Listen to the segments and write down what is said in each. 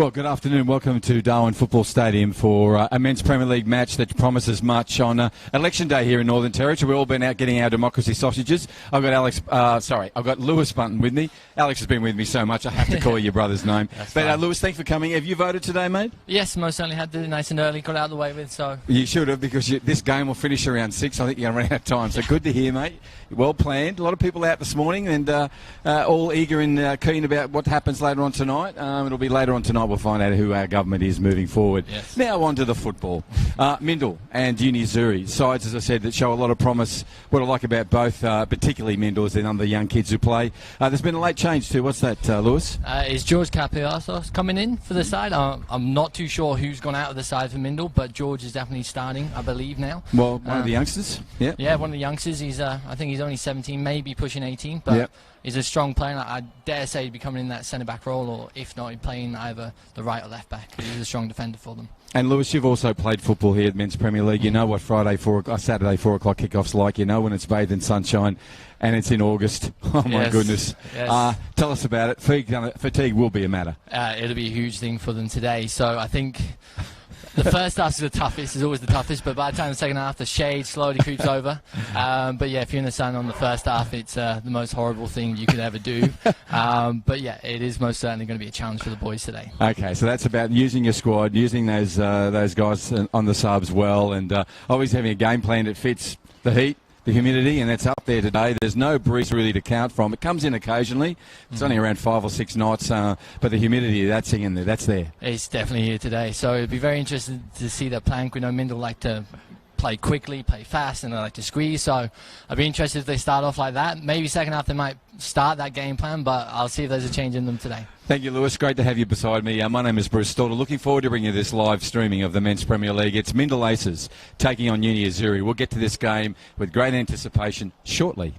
Well, good afternoon. Welcome to Darwin Football Stadium for a men's Premier League match that promises much on Election Day here in Northern Territory. We've all been out getting our democracy sausages. I've got Lewis Bunton with me. Alex has been with me so much I have to call you your brother's name. But Lewis, thanks for coming. Have you voted today, mate? Yes, most certainly had to. Nice and early, got out of the way with. So you should have, because this game will finish around 6. I think you're going to run out of time. So good to hear, mate. Well planned. A lot of people out this morning and all eager and keen about what happens later on tonight. It'll be later on tonight. We'll find out who our government is moving forward. Yes. Now on to the football. Mindle and Azzurri, sides, as I said, that show a lot of promise. What I like about both, particularly Mindle, is the number of young kids who play. There's been a late change too. What's that, Lewis? Is George Capiasos coming in for the side? I'm not too sure who's gone out of the side for Mindle, but George is definitely starting, I believe, now. Well, one of the youngsters. Yeah. Yeah, one of the youngsters. He's, I think he's only 17, maybe pushing 18, but yep. He's a strong player. I dare say he'd be coming in that centre-back role, or if not, he'd playing either the right or left-back. He's a strong defender for them. And Lewis, you've also played football here at Men's Premier League. You know what Saturday 4 o'clock kickoff's like. You know when it's bathed in sunshine and it's in August. Oh, my goodness. Yes. Tell us about it. Fatigue will be a matter. It'll be a huge thing for them today. So I think the first half is the toughest, is always the toughest, but by the time the second half, the shade slowly creeps over. But yeah, if you're in the sun on the first half, it's the most horrible thing you could ever do. But yeah, it is most certainly going to be a challenge for the boys today. Okay, so that's about using your squad, using those guys on the subs well, and always having a game plan that fits the heat, the humidity, and that's up there today. There's no breeze really to count from. It comes in occasionally. It's only around 5 or 6 knots, but the humidity, that's there. It's definitely here today. So it'd be very interesting to see the plank. We know Mindle like to play quickly, play fast, and they like to squeeze. So I'd be interested if they start off like that. Maybe second half they might start that game plan, but I'll see if there's a change in them today. Thank you, Lewis. Great to have you beside me. My name is Bruce Stalter. Looking forward to bringing you this live streaming of the Men's Premier League. It's Mindle Aces taking on Azzurri. We'll get to this game with great anticipation shortly.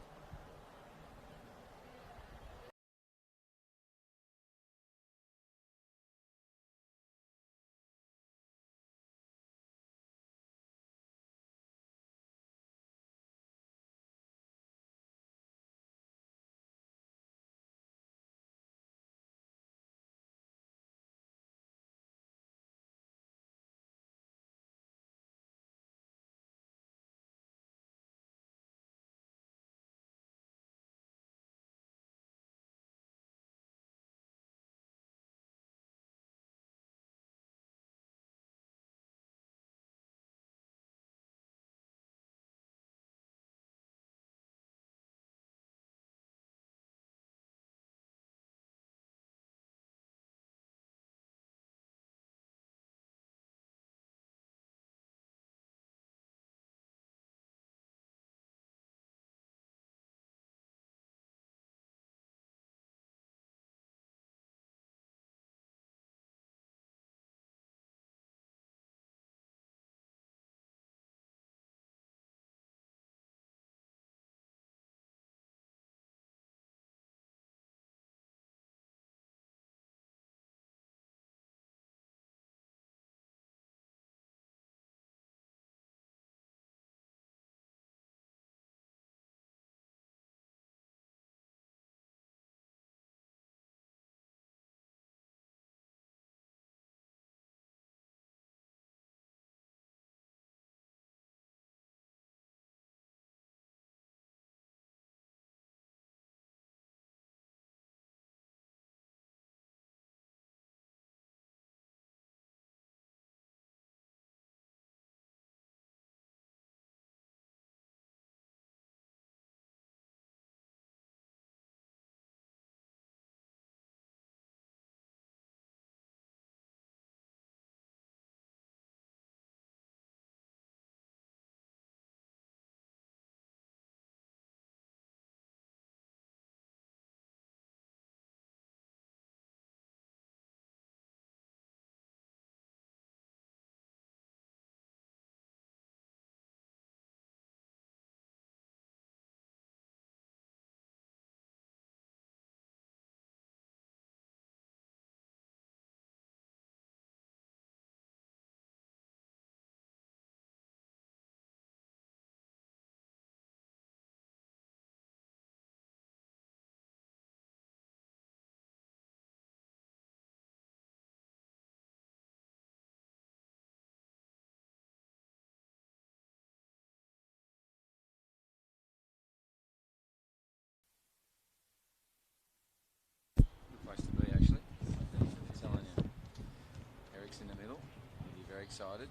Very excited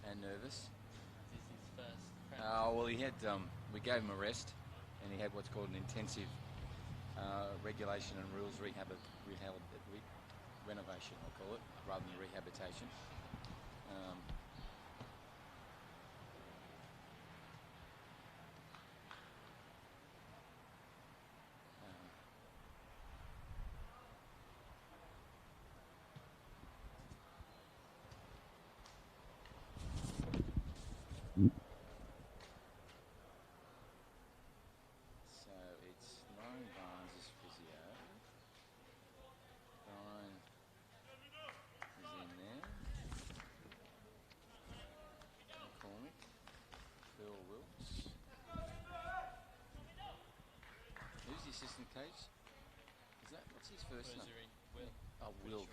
and nervous. Well, he had. We gave him a rest, and he had what's called an intensive regulation and rules renovation, I'll call it, rather than rehabilitation. So it's Lauren Barnes' physio. Brian is in there. McCormick. Phil Wilkes. Who's the assistant coach? What's his first name? Will. Oh, Will.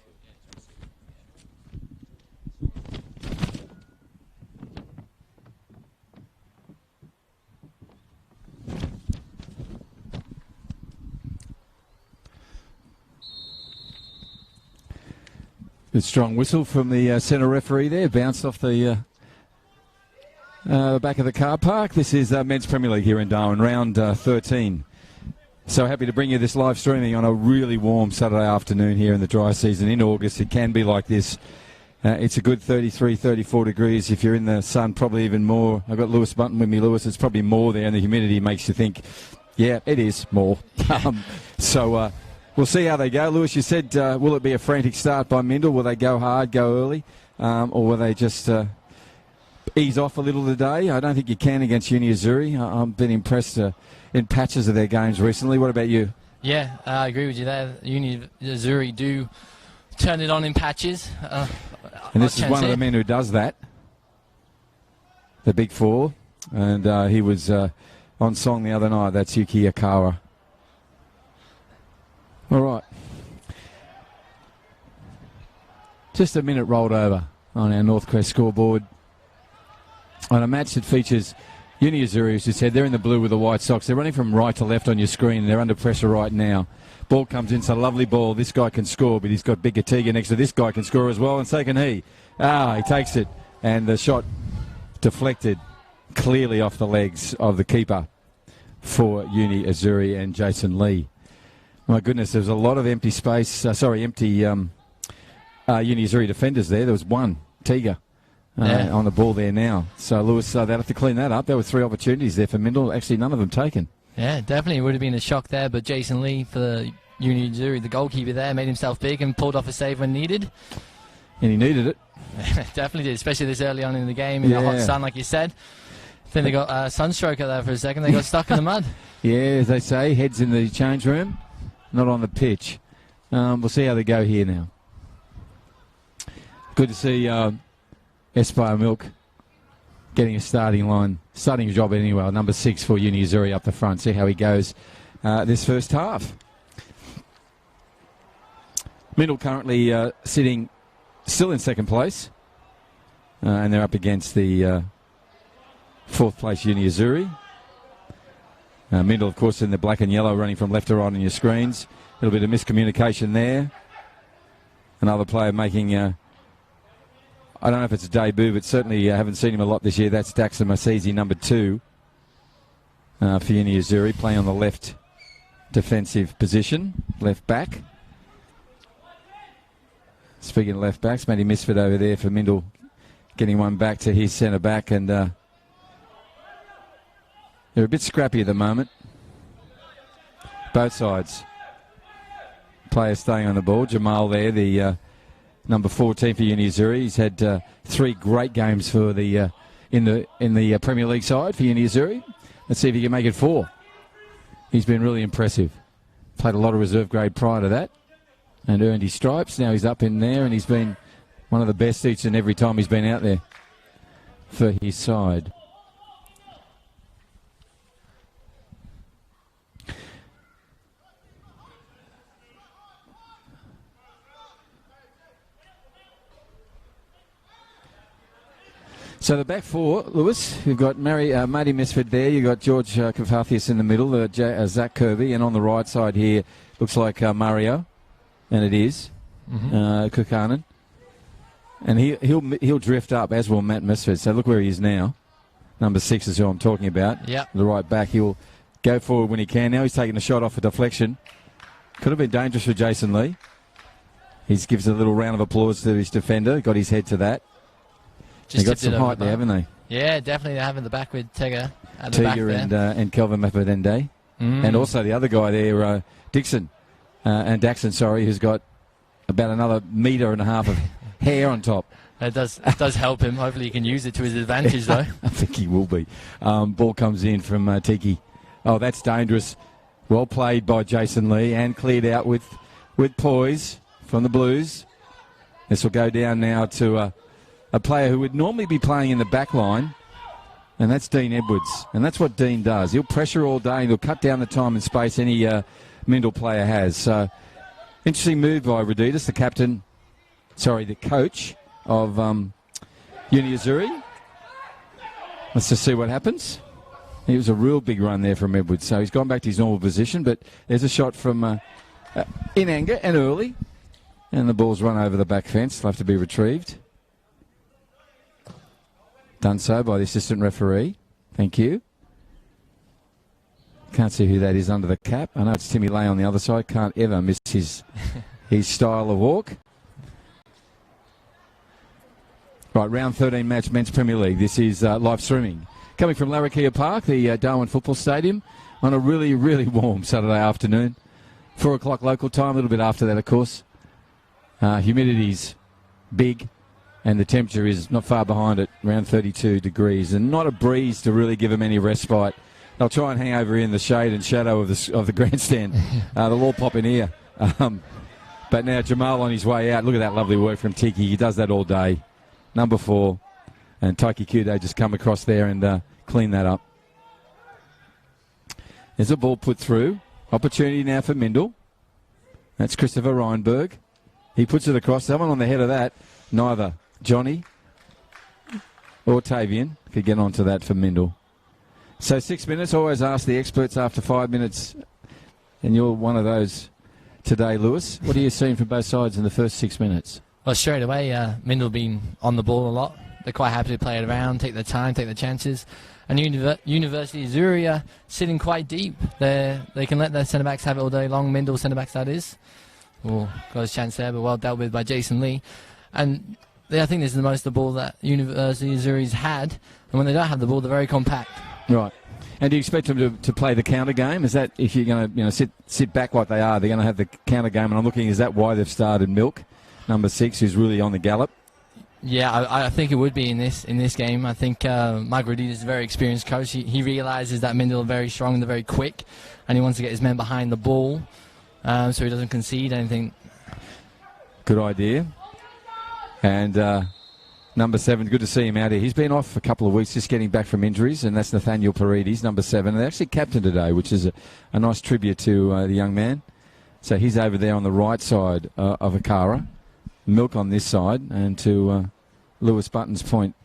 Good strong whistle from the centre referee there. Bounced off the back of the car park. This is Men's Premier League here in Darwin, round 13. So happy to bring you this live streaming on a really warm Saturday afternoon here in the dry season in August. It can be like this. It's a good 33, 34 degrees. If you're in the sun, probably even more. I've got Lewis Bunton with me. Lewis, it's probably more there, and the humidity makes you think, yeah, it is more. We'll see how they go. Lewis, you said, will it be a frantic start by Mindle? Will they go hard, go early? Or will they just ease off a little today? I don't think you can against Uni Azzurri. I've been impressed in patches of their games recently. What about you? Yeah, I agree with you there. Uni Azzurri do turn it on in patches. And this is one of the men who does that. The big four. And he was on song the other night. That's Yuki Akawa. All right. Just a minute rolled over on our Northcrest scoreboard on a match that features Uni Azzurri, as you said. They're in the blue with the white socks. They're running from right to left on your screen. They're under pressure right now. Ball comes in. It's a lovely ball. This guy can score, but he's got Big Katiga next to this guy can score as well, and so can he. He takes it, and the shot deflected clearly off the legs of the keeper for Uni Azzurri and Jason Lee. My goodness, there was a lot of empty space. Empty Uni Azzurri defenders there. There was one, Tiga, on the ball there now. So, Lewis, they'll have to clean that up. There were 3 opportunities there for Mindle. Actually, none of them taken. Yeah, definitely would have been a shock there. But Jason Lee for the Uni Azzurri, the goalkeeper there, made himself big and pulled off a save when needed. And he needed it. Definitely did, especially this early on in the game in the hot sun, like you said. I think they got sunstroke out there for a second. They got stuck in the mud. Yeah, as they say, heads in the change room. Not on the pitch. We'll see how they go here now. Good to see Espire Milk getting a starting job anyway. Number 6 for Uni Azzurri up the front. See how he goes this first half. Mindle currently sitting still in second place. And they're up against the 4th place Uni Azzurri. Mindle, of course, in the black and yellow, running from left to right on your screens. A little bit of miscommunication there. Another player making, I don't know if it's a debut, but certainly haven't seen him a lot this year. That's Daxon Masisi, number 2 for Uni Azzurri, playing on the left defensive position, left back. Speaking of left backs, Matty Misford over there for Mindle, getting one back to his centre back, and they're a bit scrappy at the moment. Both sides. Players staying on the ball. Jamal there, the number 14 for Uni Azzurri. He's had 3 great games for the in the Premier League side for Uni Azzurri. Let's see if he can make it 4. He's been really impressive. Played a lot of reserve grade prior to that and earned his stripes. Now he's up in there, and he's been one of the best each and every time he's been out there for his side. So the back 4, Lewis, you've got Matty Misford there, you've got George Kafathius in the middle, Zach Kirby, and on the right side here looks like Mario, and it is Kukanen. And he'll drift up, as will Matt Misford. So look where he is now. Number 6 is who I'm talking about. Yep. The right back. He'll go forward when he can. Now he's taking a shot off a deflection. Could have been dangerous for Jason Lee. He gives a little round of applause to his defender. Got his head to that. They've got some height there, haven't they? Yeah, definitely. They're having the back with Tega at the back there. And Kelvin Mappadende. And also the other guy there, Daxon, who's got about another metre and a half of hair on top. It does help him. Hopefully he can use it to his advantage, though. I think he will be. Ball comes in from Tiki. Oh, that's dangerous. Well played by Jason Lee and cleared out with poise from the Blues. This will go down now to a player who would normally be playing in the back line, and that's Dean Edwards. And that's what Dean does. He'll pressure all day and he'll cut down the time and space any Mindle player has. So, interesting move by Rd13, the coach of Uni Azzurri. Let's just see what happens. It was a real big run there from Edwards. So he's gone back to his normal position, but there's a shot from in anger and early. And the ball's run over the back fence. It'll have to be retrieved. Done so by the assistant referee. Thank you. Can't see who that is under the cap. I know it's Timmy Lay on the other side. Can't ever miss his style of walk. Right, round 13 match, Men's Premier League. This is live streaming. Coming from Larrakia Park, the Darwin Football Stadium, on a really, really warm Saturday afternoon. 4 o'clock local time, a little bit after that, of course. Humidity's big, and the temperature is not far behind it, around 32 degrees, and not a breeze to really give them any respite. They'll try and hang over here in the shade and shadow of the grandstand. They'll all pop in here. But now Jamal on his way out. Look at that lovely work from Tiki. He does that all day. Number 4. And Taiki Kudo just come across there and clean that up. There's a ball put through. Opportunity now for Mindle. That's Christopher Reinberg. He puts it across. Someone on the head of that. Neither Johnny or Tavian could get onto that for Mindle. So 6 minutes. Always ask the experts after 5 minutes. And you're one of those today, Lewis. What are you seeing from both sides in the first 6 minutes? Well, straight away, Mindle been on the ball a lot. They're quite happy to play it around, take their time, take their chances. And University Azzurri sitting quite deep. They can let their centre-backs have it all day long. Mindle centre-backs, that is. Oh, got his chance there, but well dealt with by Jason Lee. And I think this is the most of the ball that University Azzurri's had. And when they don't have the ball, they're very compact. Right. And do you expect them to play the counter game? Is that, if you're going to sit back like they are, they're going to have the counter game? And I'm looking, is that why they've started Milk, number 6, who's really on the gallop? Yeah, I think it would be in this game. I think Mike Rd13 is a very experienced coach. He realises that Mindle are very strong and they're very quick, and he wants to get his men behind the ball so he doesn't concede anything. Good idea. And number 7, good to see him out here. He's been off a couple of weeks just getting back from injuries, and that's Nathaniel Paredes, number 7. And they're actually captain today, which is a nice tribute to the young man. So he's over there on the right side of Akara. Milk on this side, and to Lewis Button's point,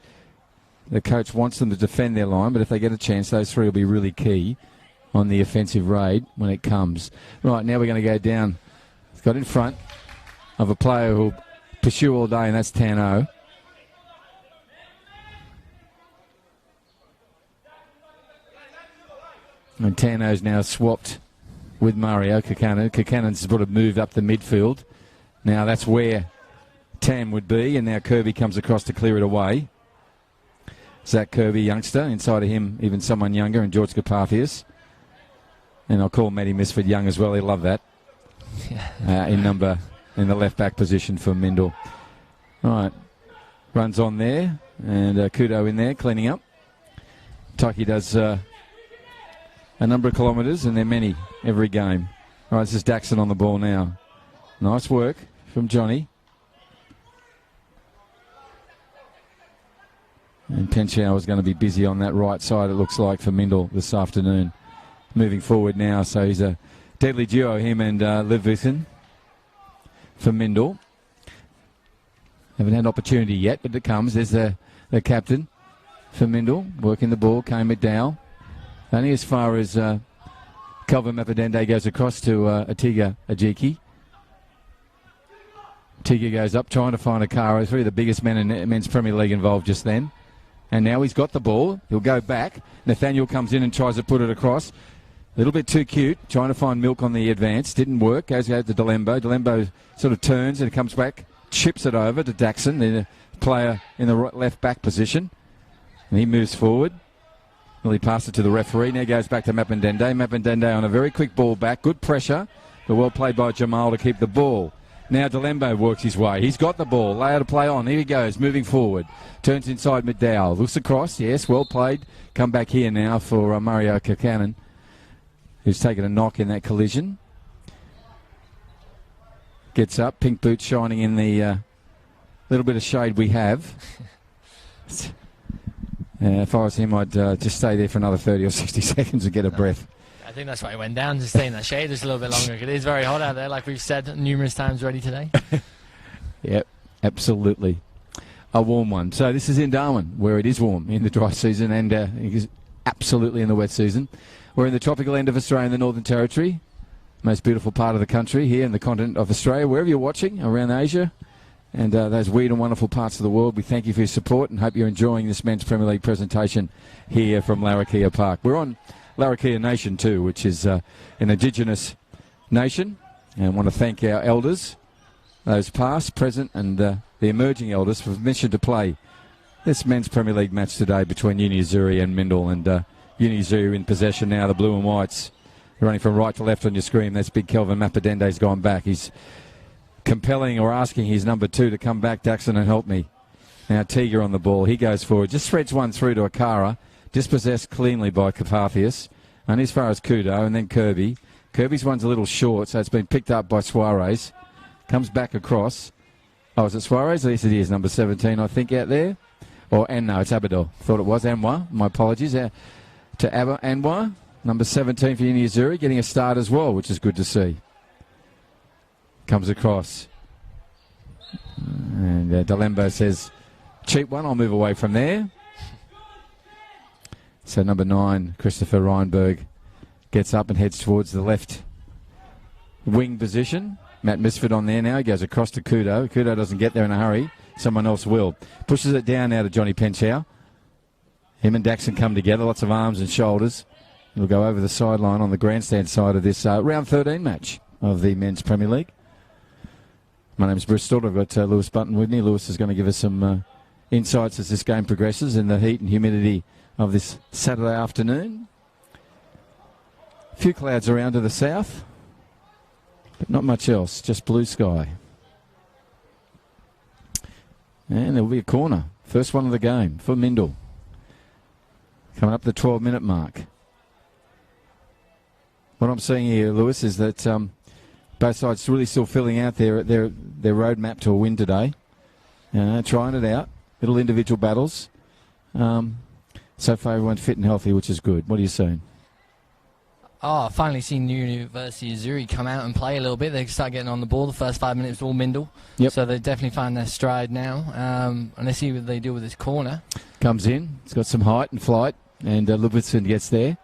the coach wants them to defend their line, but if they get a chance, those 3 will be really key on the offensive raid when it comes. Right, now we're going to go down. It's got in front of a player who'll pursue all day, and that's Tano. And Tano's now swapped with Mario Kakanen. Kakanen's sort of moved up the midfield. Now that's where Tam would be, and now Kirby comes across to clear it away. Zach Kirby, youngster, inside of him even someone younger, and George Carpathius. And I'll call Matty Misford young as well, he'll love that. In the left back position for Mindle. Right, runs on there, and Kudo in there cleaning up. Taki does a number of kilometres, and they're many every game. All right, this is Daxon on the ball now. Nice work from Johnny. And Penchau is going to be busy on that right side, it looks like, for Mindle this afternoon. Moving forward now, so he's a deadly duo, him and Livington for Mindle. Haven't had an opportunity yet, but it comes. There's the captain for Mindle, working the ball, Kane McDowell. Only as far as Calvin Mappadende goes across to Atiga Ajiki. Tigger goes up trying to find a car. Three of the biggest men in men's Premier League involved just then. And now he's got the ball. He'll go back. Nathaniel comes in and tries to put it across. A little bit too cute, trying to find Milk on the advance. Didn't work. Goes out to Delembo. Delembo sort of turns and comes back, chips it over to Daxon, the player in the left back position. And he moves forward. Well, he passed it to the referee. Now goes back to Mapindende. Mapindende on a very quick ball back. Good pressure, but well played by Jamal to keep the ball. Now Delembo works his way. He's got the ball. Layer to play on. Here he goes, moving forward. Turns inside McDowell. Looks across. Yes, well played. Come back here now for Mario Kakanen, who's taken a knock in that collision. Gets up. Pink boots shining in the little bit of shade we have. If I was him, I'd just stay there for another 30 or 60 seconds and get a breath. I think that's why he went down, to stay in that shade just a little bit longer. It is very hot out there, like we've said numerous times already today. Yep, absolutely. A warm one. So this is in Darwin, where it is warm in the dry season and it is absolutely in the wet season. We're in the tropical end of Australia in the Northern Territory. Most beautiful part of the country here in the continent of Australia. Wherever you're watching, around Asia and those weird and wonderful parts of the world, we thank you for your support and hope you're enjoying this Men's Premier League presentation here from Larrakia Park. We're on Larrakia Nation too, which is an Indigenous nation, and I want to thank our elders, those past, present and the emerging elders, for permission to play this Men's Premier League match today between Uni Azzurri and Mindel. And Uni Azzurri in possession now, the blue and whites running from right to left on your screen. That's big Kelvin Mapadende's gone back. He's compelling or asking his number 2 to come back, Daxon, and help me. Now Tiger on the ball. He goes forward, just threads one through to Akara. Dispossessed cleanly by Carpathius. And as far as Kudo, and then Kirby. Kirby's one's a little short, so it's been picked up by Suarez. Comes back across. Oh, is it Suarez? Yes, it is. Number 17, I think, out there. And no, it's Abador. Thought it was Anwar. My apologies. To Anwar. Number 17 for Uni Azzurri, getting a start as well, which is good to see. Comes across. And Delembo says, cheap one, I'll move away from there. So number 9, Christopher Reinberg, gets up and heads towards the left wing position. Matt Misford on there now. He goes across to Kudo. Kudo doesn't get there in a hurry. Someone else will. Pushes it down now to Johnny Penshow. Him and Daxon come together. Lots of arms and shoulders. It'll go over the sideline on the grandstand side of this round 13 match of the Men's Premier League. My name's Bristol. I've got Lewis Button with me. Lewis is going to give us some insights as this game progresses in the heat and humidity of this Saturday afternoon. A few clouds around to the south, but not much else, just blue sky. And there will be a corner. First one of the game for Mindel. Coming up the 12-minute mark. What I'm seeing here, Lewis, is that both sides really still filling out their roadmap to a win today. Trying it out. Little individual battles. So far, everyone's fit and healthy, which is good. What are you saying? Oh, I've finally seen University of Azzurri come out and play a little bit. They start getting on the ball. The first 5 minutes all Mindel. Yep. So they definitely find their stride now. And let's see what they do with this corner. Comes in. It's got some height and flight. And Lubitson gets there.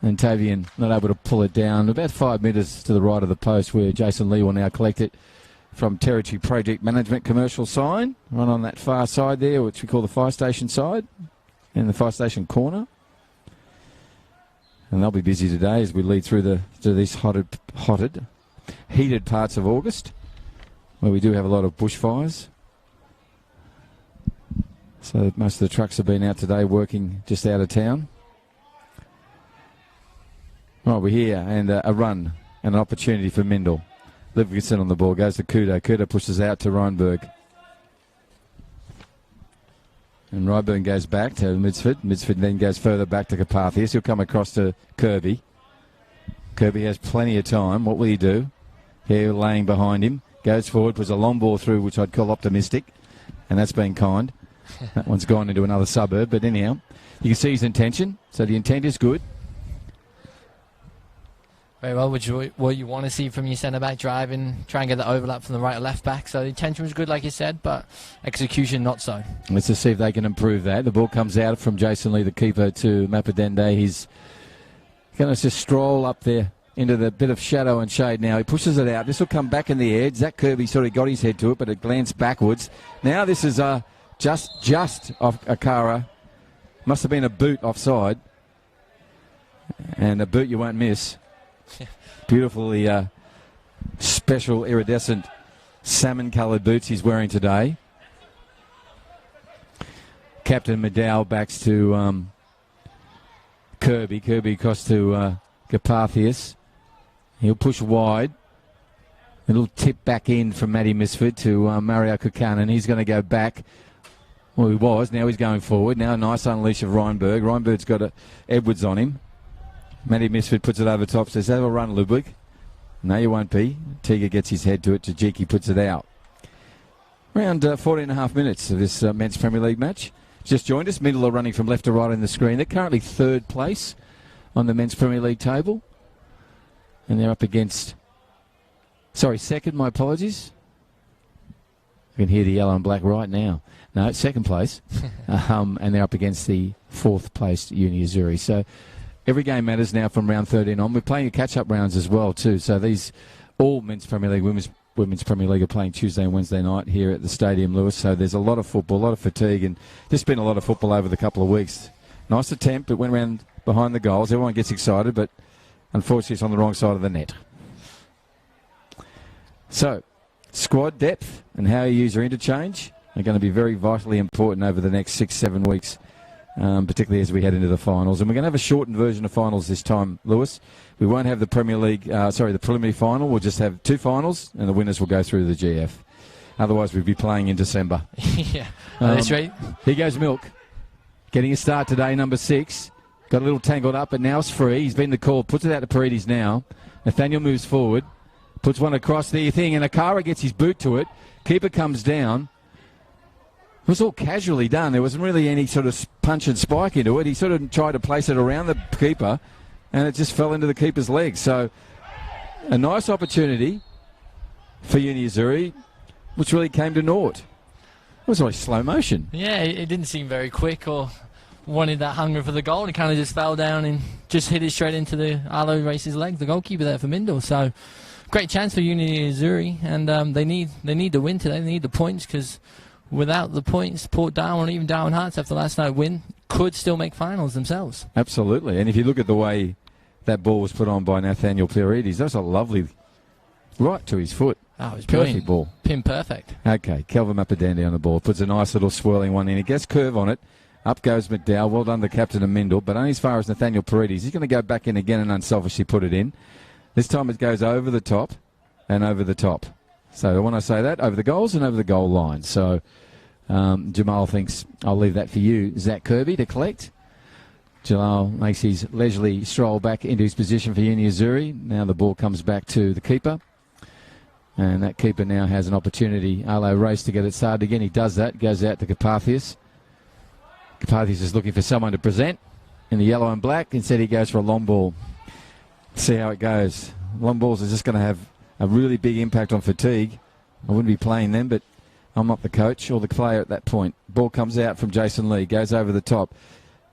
And Tavian not able to pull it down. About 5 metres to the right of the post, where Jason Lee will now collect it from Territory Project Management commercial sign. Right on that far side there, which we call the fire station side. In the fire station corner. And they'll be busy today as we lead through to these heated parts of August, where we do have a lot of bushfires. So most of the trucks have been out today working just out of town. Right, we're here, and a run and an opportunity for Mindel. Livingston on the ball, goes to Kudo. Kudo pushes out to Reinberg. And Ryburn goes back to Midsford. Midsford then goes further back to Carpathius. He'll come across to Kirby. Kirby has plenty of time. What will he do? Here, laying behind him. Goes forward, puts a long ball through, which I'd call optimistic. And that's been kind. That one's gone into another suburb. But anyhow, you can see his intention. So the intent is good. Very well, what you want to see from your centre-back driving, try and get the overlap from the right or left-back. So the intention was good, like you said, but execution not so. Let's just see if they can improve that. The ball comes out from Jason Lee, the keeper, to Mapidende. He's going to just stroll up there into the bit of shadow and shade now. He pushes it out. This will come back in the air. Zach Kirby sort of got his head to it, but it glanced backwards. Now this is just off Akara. Must have been a boot offside. And a boot you won't miss. Beautifully special iridescent salmon-coloured boots he's wearing today. Captain McDowell backs to Kirby. Kirby across to Carpathius. He'll push wide. A little tip back in from Matty Misford to Mario Kukanen. He's going to go back. Well, he was. Now he's going forward. Now a nice unleash of Reinberg. Reinberg's got Edwards on him. Matty Misford puts it over top. Says, have a run, Ludwig. No, you won't be. Tiga gets his head to it. Tajiki puts it out. Around 14 and a half minutes of this men's Premier League match. Just joined us. Middle are running from left to right on the screen. They're currently third place on the men's Premier League table. And they're up against... Sorry, second, my apologies. I can hear the yellow and black right now. No, second place. And they're up against the fourth placed Uni Azzurri. So every game matters now from round 13 on. We're playing catch-up rounds as well, too. So these, all men's Premier League, women's Premier League are playing Tuesday and Wednesday night here at the Stadium, Lewis. So there's a lot of football, a lot of fatigue, and just been a lot of football over the couple of weeks. Nice attempt. It went around behind the goals. Everyone gets excited, but unfortunately it's on the wrong side of the net. So, squad depth and how you use your interchange are going to be very vitally important over the next 6-7 weeks, particularly as we head into the finals. And we're going to have a shortened version of finals this time, Lewis. We won't have the Premier League, the preliminary final. We'll just have two finals, and the winners will go through the GF. Otherwise, we'd be playing in December. Yeah, that's right. Here goes Milk. Getting a start today, number 6. Got a little tangled up, but now it's free. He's been the call. Puts it out to Paredes now. Nathaniel moves forward. Puts one across the thing, and Akara gets his boot to it. Keeper comes down. It was all casually done. There wasn't really any sort of punch and spike into it. He sort of tried to place it around the keeper, and it just fell into the keeper's legs. So a nice opportunity for Uni Azzurri, which really came to naught. It was like slow motion. Yeah, it didn't seem very quick or wanted that hunger for the goal. He kind of just fell down and just hit it straight into the Arlo Race's leg, the goalkeeper there for Mindel. So great chance for Uni Azzurri, and they need the win today. They need the points, because without the points, Port Darwin or even Darwin Hearts after last night win could still make finals themselves. Absolutely. And if you look at the way that ball was put on by Nathaniel Paredes, that's a lovely right to his foot. Oh, it was perfect brilliant. Ball. Pin perfect. Okay, Kelvin Mapadandi on the ball. Puts a nice little swirling one in. It gets curve on it. Up goes McDowell. Well done, the captain of Mindel. But only as far as Nathaniel Paredes. He's going to go back in again and unselfishly put it in. This time it goes over the top and over the top. So when I say that, over the goals and over the goal line. So Jamal thinks, I'll leave that for you, Zach Kirby, to collect. Jamal makes his leisurely stroll back into his position for Uni Azzurri. Now the ball comes back to the keeper. And that keeper now has an opportunity, Arlo Race, to get it started again. He does that, goes out to Carpathius. Carpathius is looking for someone to present in the yellow and black. Instead he goes for a long ball. See how it goes. Long balls are just going to have a really big impact on fatigue. I wouldn't be playing them, but I'm not the coach or the player at that point. Ball comes out from Jason Lee, goes over the top.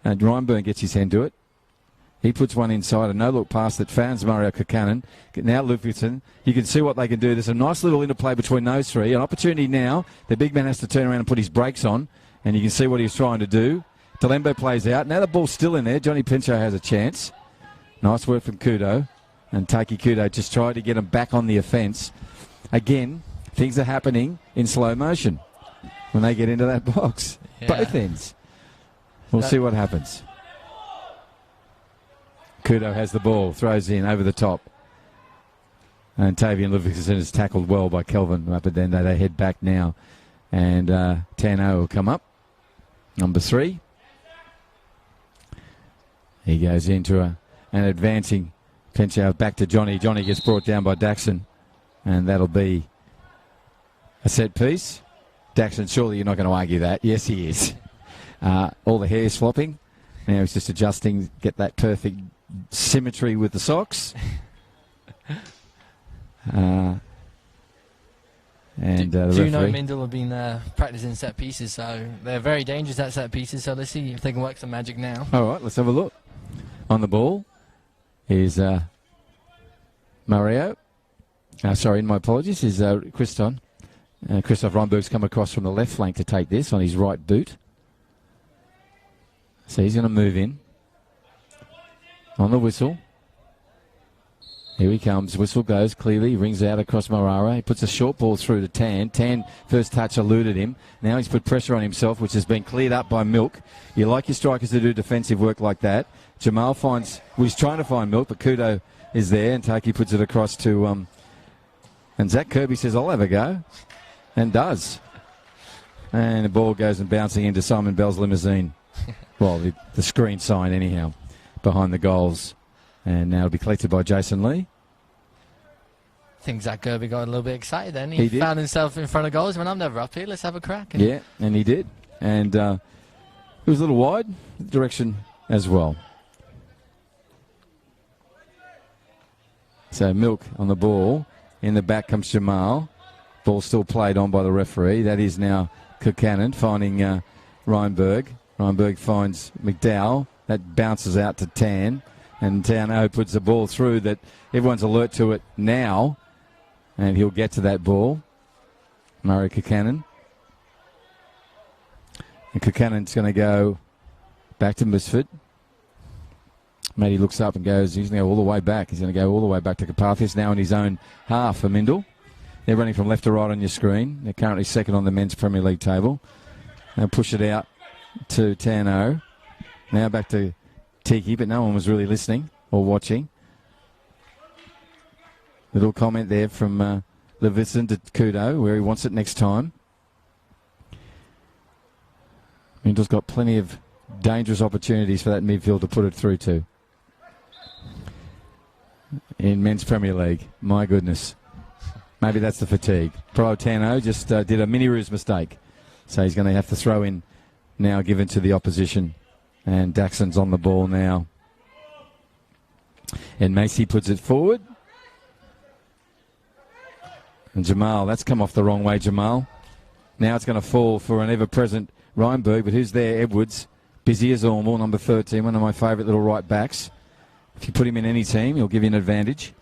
And Reinburn gets his hand to it. He puts one inside, a no-look pass that fans Mario Kukanen. Now Lufferson. You can see what they can do. There's a nice little interplay between those three. An opportunity now. The big man has to turn around and put his brakes on, and you can see what he's trying to do. Talembo plays out. Now the ball's still in there. Johnny Pinchot has a chance. Nice work from Kudo. And Taki Kudo just tried to get him back on the offence. Again, things are happening in slow motion when they get into that box. Yeah. Both ends. We'll see what happens. Kudo has the ball, throws in over the top. And Tavian Livingston is tackled well by Kelvin Mapadenda. They head back now. And Tano will come up. Number 3. He goes into an advancing Pinchot back to Johnny. Johnny gets brought down by Daxon. And that'll be a set piece. Daxon, surely you're not going to argue that. Yes, he is. All the hair flopping. Now he's just adjusting, get that perfect symmetry with the socks. And the do you know referee. Mindel have been practicing set pieces, so they're very dangerous at set pieces, so let's see if they can work some magic now. All right, let's have a look. On the ball is Mario. My apologies, is Christon. Christoph Reinberg's come across from the left flank to take this on his right boot. So he's going to move in. On the whistle. Here he comes. Whistle goes clearly. Rings out across Morara. He puts a short ball through to Tan. Tan, first touch, eluded him. Now he's put pressure on himself, which has been cleared up by Milk. You like your strikers to do defensive work like that. Jamal he's trying to find Milk, but Kudo is there, and Taki puts it across to... and Zach Kirby says, I'll have a go. And does. And the ball goes and bouncing into Simon Bell's limousine. Well, the screen sign anyhow, behind the goals. And now it'll be collected by Jason Lee. I think Zach Kirby got a little bit excited then. He found himself in front of goals. When I'm never up here, let's have a crack. Yeah, and he did. And it was a little wide direction as well. So Milk on the ball. In the back comes Jamal. Ball still played on by the referee. That is now Kirkcannon finding Reinberg. Reinberg finds McDowell. That bounces out to Tan. And Tano puts the ball through that everyone's alert to it now. And he'll get to that ball. Murray Kirkcannon. And Kirkcannon's going to go back to Misford. Matty looks up and goes, he's going to go all the way back. He's going to go all the way back to Carpathius, now in his own half for Mindel. They're running from left to right on your screen. They're currently second on the men's Premier League table. They'll push it out to Tano. Now back to Tiki, but no one was really listening or watching. Little comment there from Levison to Kudo, where he wants it next time. Mindel's got plenty of dangerous opportunities for that midfield to put it through to. In men's Premier League, my goodness. Maybe that's the fatigue. Pro Tano just did a mini-ruse mistake. So he's going to have to throw in now, given to the opposition. And Daxon's on the ball now. And Macy puts it forward. And Jamal, that's come off the wrong way, Jamal. Now it's going to fall for an ever-present Reinberg, but who's there? Edwards, busy as normal, number 13, one of my favourite little right backs. If you put him in any team, he'll give you an advantage.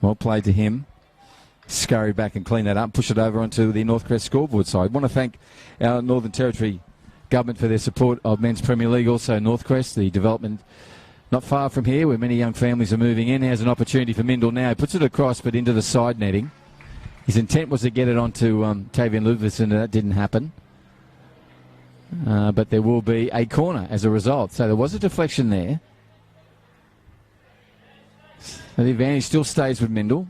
Well played to him. Scurry back and clean that up, push it over onto the Northcrest scoreboard side. I want to thank our Northern Territory government for their support of Men's Premier League, also Northcrest, the development not far from here where many young families are moving in. Has an opportunity for Mindel now. He puts it across but into the side netting. His intent was to get it onto Tavian Ludvigsen, and that didn't happen. But there will be a corner as a result. So there was a deflection there. So the advantage still stays with Mindel.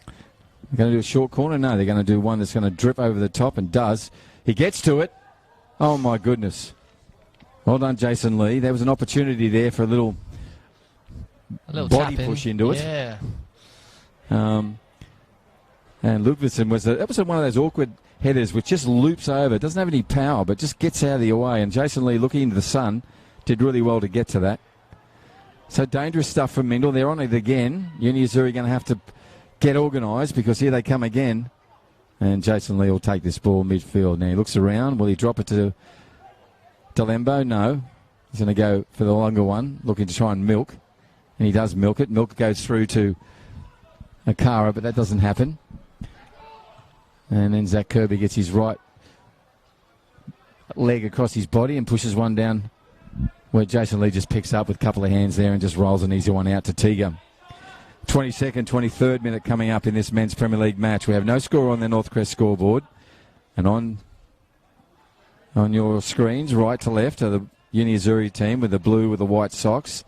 They're going to do a short corner? No, they're going to do one that's going to drip over the top, and does. He gets to it. Oh, my goodness. Well done, Jason Lee. There was an opportunity there for a little body push into it. Yeah. And Ludvigsen that was one of those awkward headers which just loops over. Doesn't have any power, but just gets out of the way. And Jason Lee, looking into the sun, did really well to get to that. So dangerous stuff from Mindel. They're on it again. Uni Azzurri going to have to get organised because here they come again. And Jason Lee will take this ball midfield. Now he looks around. Will he drop it to Delembo? No. He's going to go for the longer one, looking to try and milk. And he does milk it. Milk goes through to Akara, but that doesn't happen. And then Zach Kirby gets his right leg across his body and pushes one down where Jason Lee just picks up with a couple of hands there and just rolls an easy one out to Tiga. 22nd, 23rd minute coming up in this men's Premier League match. We have no score on the Northcrest scoreboard. And on your screens, right to left, are the Uni Azzurri team with the blue with the white socks.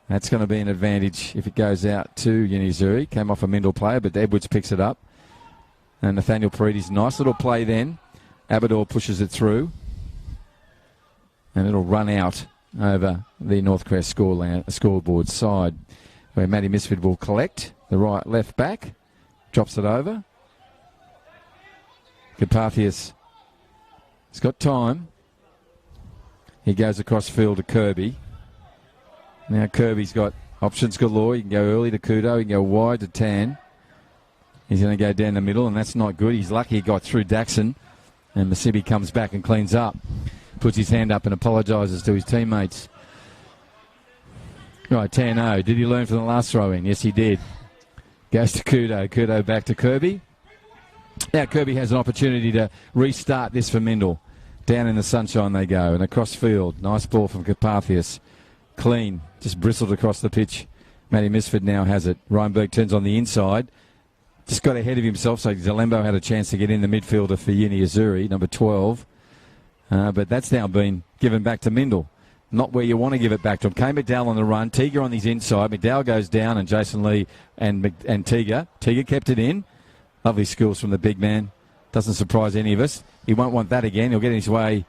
That's going to be an advantage if it goes out to Uni Azzurri. Came off a Mindel player, but Edwards picks it up. And Nathaniel Paredes, nice little play then. Abador pushes it through. And it'll run out over the Northcrest scoreboard side, where Matty Misford will collect the right left back. Drops it over. Carpathius has got time. He goes across field to Kirby. Now Kirby's got options galore. He can go early to Kudo. He can go wide to Tan. He's going to go down the middle, and that's not good. He's lucky he got through Daxon. And Masibi comes back and cleans up. Puts his hand up and apologises to his teammates. Right, Tano. Did he learn from the last throw-in? Yes, he did. Goes to Kudo. Kudo back to Kirby. Now Kirby has an opportunity to restart this for Mindel. Down in the sunshine they go. And across field. Nice ball from Carpathius. Clean. Just bristled across the pitch. Matty Misford now has it. Reinberg turns on the inside. Just got ahead of himself, so Zalembo had a chance to get in the midfielder for Uni Azzurri, number 12. But that's now been given back to Mindel. Not where you want to give it back to him. Kane McDowell on the run. Teager on his inside. McDowell goes down, and Jason Lee and Teager. Teager kept it in. Lovely skills from the big man. Doesn't surprise any of us. He won't want that again. He'll get in his way.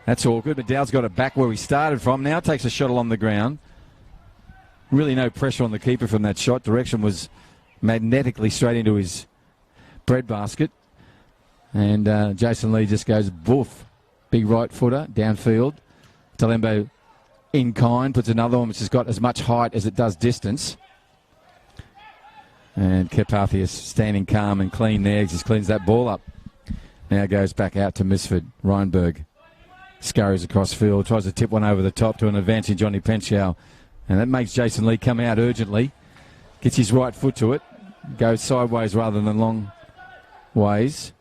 That's all good. McDowell's got it back where he started from. Now takes a shot along the ground. Really no pressure on the keeper from that shot. Direction was magnetically straight into his breadbasket. And Jason Lee just goes boof. Big right footer downfield. Talembo in kind puts another one which has got as much height as it does distance. And Carpathius standing calm and clean there. He just cleans that ball up. Now goes back out to Misford. Reinberg scurries across field. Tries to tip one over the top to an advancing Johnny Penshow. And that makes Jason Lee come out urgently. Gets his right foot to it. Goes sideways rather than long ways.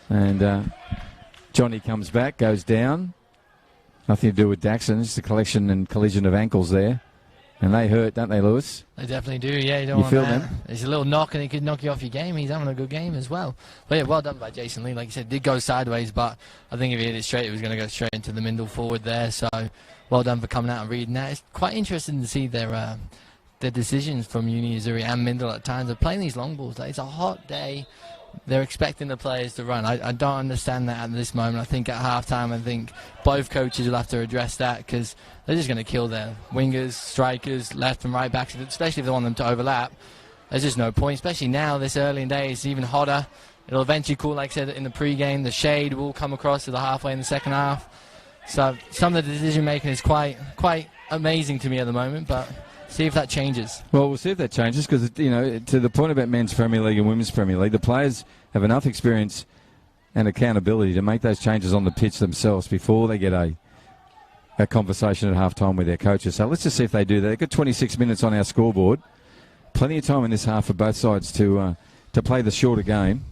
And Johnny comes back, goes down. Nothing to do with Daxon. Just a collection and collision of ankles there. And they hurt, don't they, Lewis? They definitely do, yeah. You don't want feel that. them? There's a little knock and it could knock you off your game. He's having a good game as well. But yeah, well done by Jason Lee. Like you said, did go sideways, but I think if he hit it straight, it was going to go straight into the Mindel forward there. So well done for coming out and reading that. It's quite interesting to see their decisions from Uni Azzurri and Mindel at times of playing these long balls. Like, it's a hot day. They're expecting the players to run. I don't understand that at this moment. I think at halftime, I think both coaches will have to address that because they're just going to kill their wingers, strikers, left and right backs, especially if they want them to overlap. There's just no point, especially now, this early in the day. It's even hotter. It'll eventually cool, like I said, in the pre-game. The shade will come across to the halfway in the second half. So some of the decision-making is quite amazing to me at the moment, but see if that changes. Well, we'll see if that changes because, you know, to the point about men's Premier League and women's Premier League, the players have enough experience and accountability to make those changes on the pitch themselves before they get a conversation at half-time with their coaches. So let's just see if they do that. They've got 26 minutes on our scoreboard. Plenty of time in this half for both sides to play the shorter game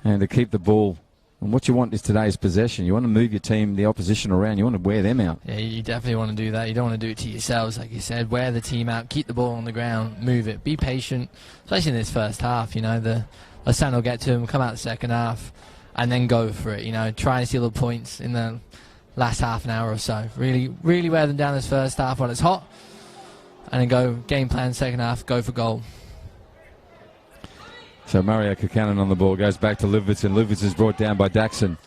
and to keep the ball. And what you want is today's possession. You want to move your team, the opposition around. You want to wear them out. Yeah, you definitely want to do that. You don't want to do it to yourselves, like you said. Wear the team out, keep the ball on the ground, move it. Be patient, especially in this first half. You know, the sun will get to them, come out the second half, and then go for it. You know, try and steal the points in the last half an hour or so. Really, really wear them down this first half when it's hot, and then go game plan second half, go for goal. So Mario Kukanen on the ball, goes back to Livingston. Livingston's brought down by Daxon,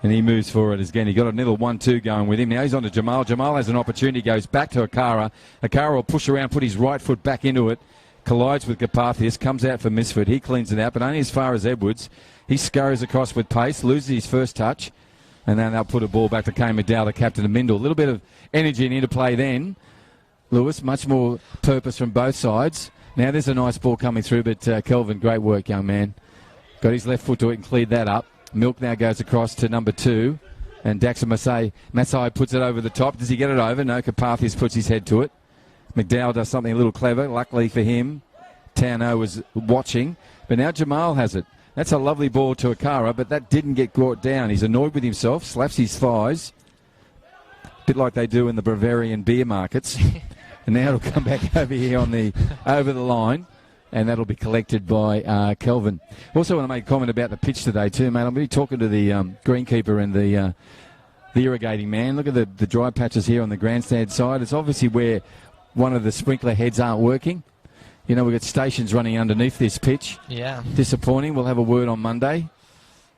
and he moves forward again. He got a little 1-2 going with him. Now he's on to Jamal. Jamal has an opportunity, goes back to Akara. Akara will push around, put his right foot back into it, collides with Carpathius, comes out for Misford. He cleans it out, but only as far as Edwards. He scurries across with pace, loses his first touch, and then they'll put a ball back to Kane McDowell, the captain of Mindel. A little bit of energy and interplay then. Lewis, much more purpose from both sides. Now there's a nice ball coming through, but Kelvin, great work, young man. Got his left foot to it and cleared that up. Milk now goes across to number 2, and Daxon Masai puts it over the top. Does he get it over? No, Carpathius puts his head to it. McDowell does something a little clever. Luckily for him, Tauno was watching, but now Jamal has it. That's a lovely ball to Akara, but that didn't get brought down. He's annoyed with himself, slaps his thighs, a bit like they do in the Bavarian beer markets. And now it'll come back over here on the over the line, and that'll be collected by Kelvin. Also want to make a comment about the pitch today too, mate. I'm going to be talking to the greenkeeper and the irrigating man. Look at the dry patches here on the grandstand side. It's obviously where one of the sprinkler heads aren't working. You know, we've got stations running underneath this pitch. Yeah. Disappointing. We'll have a word on Monday.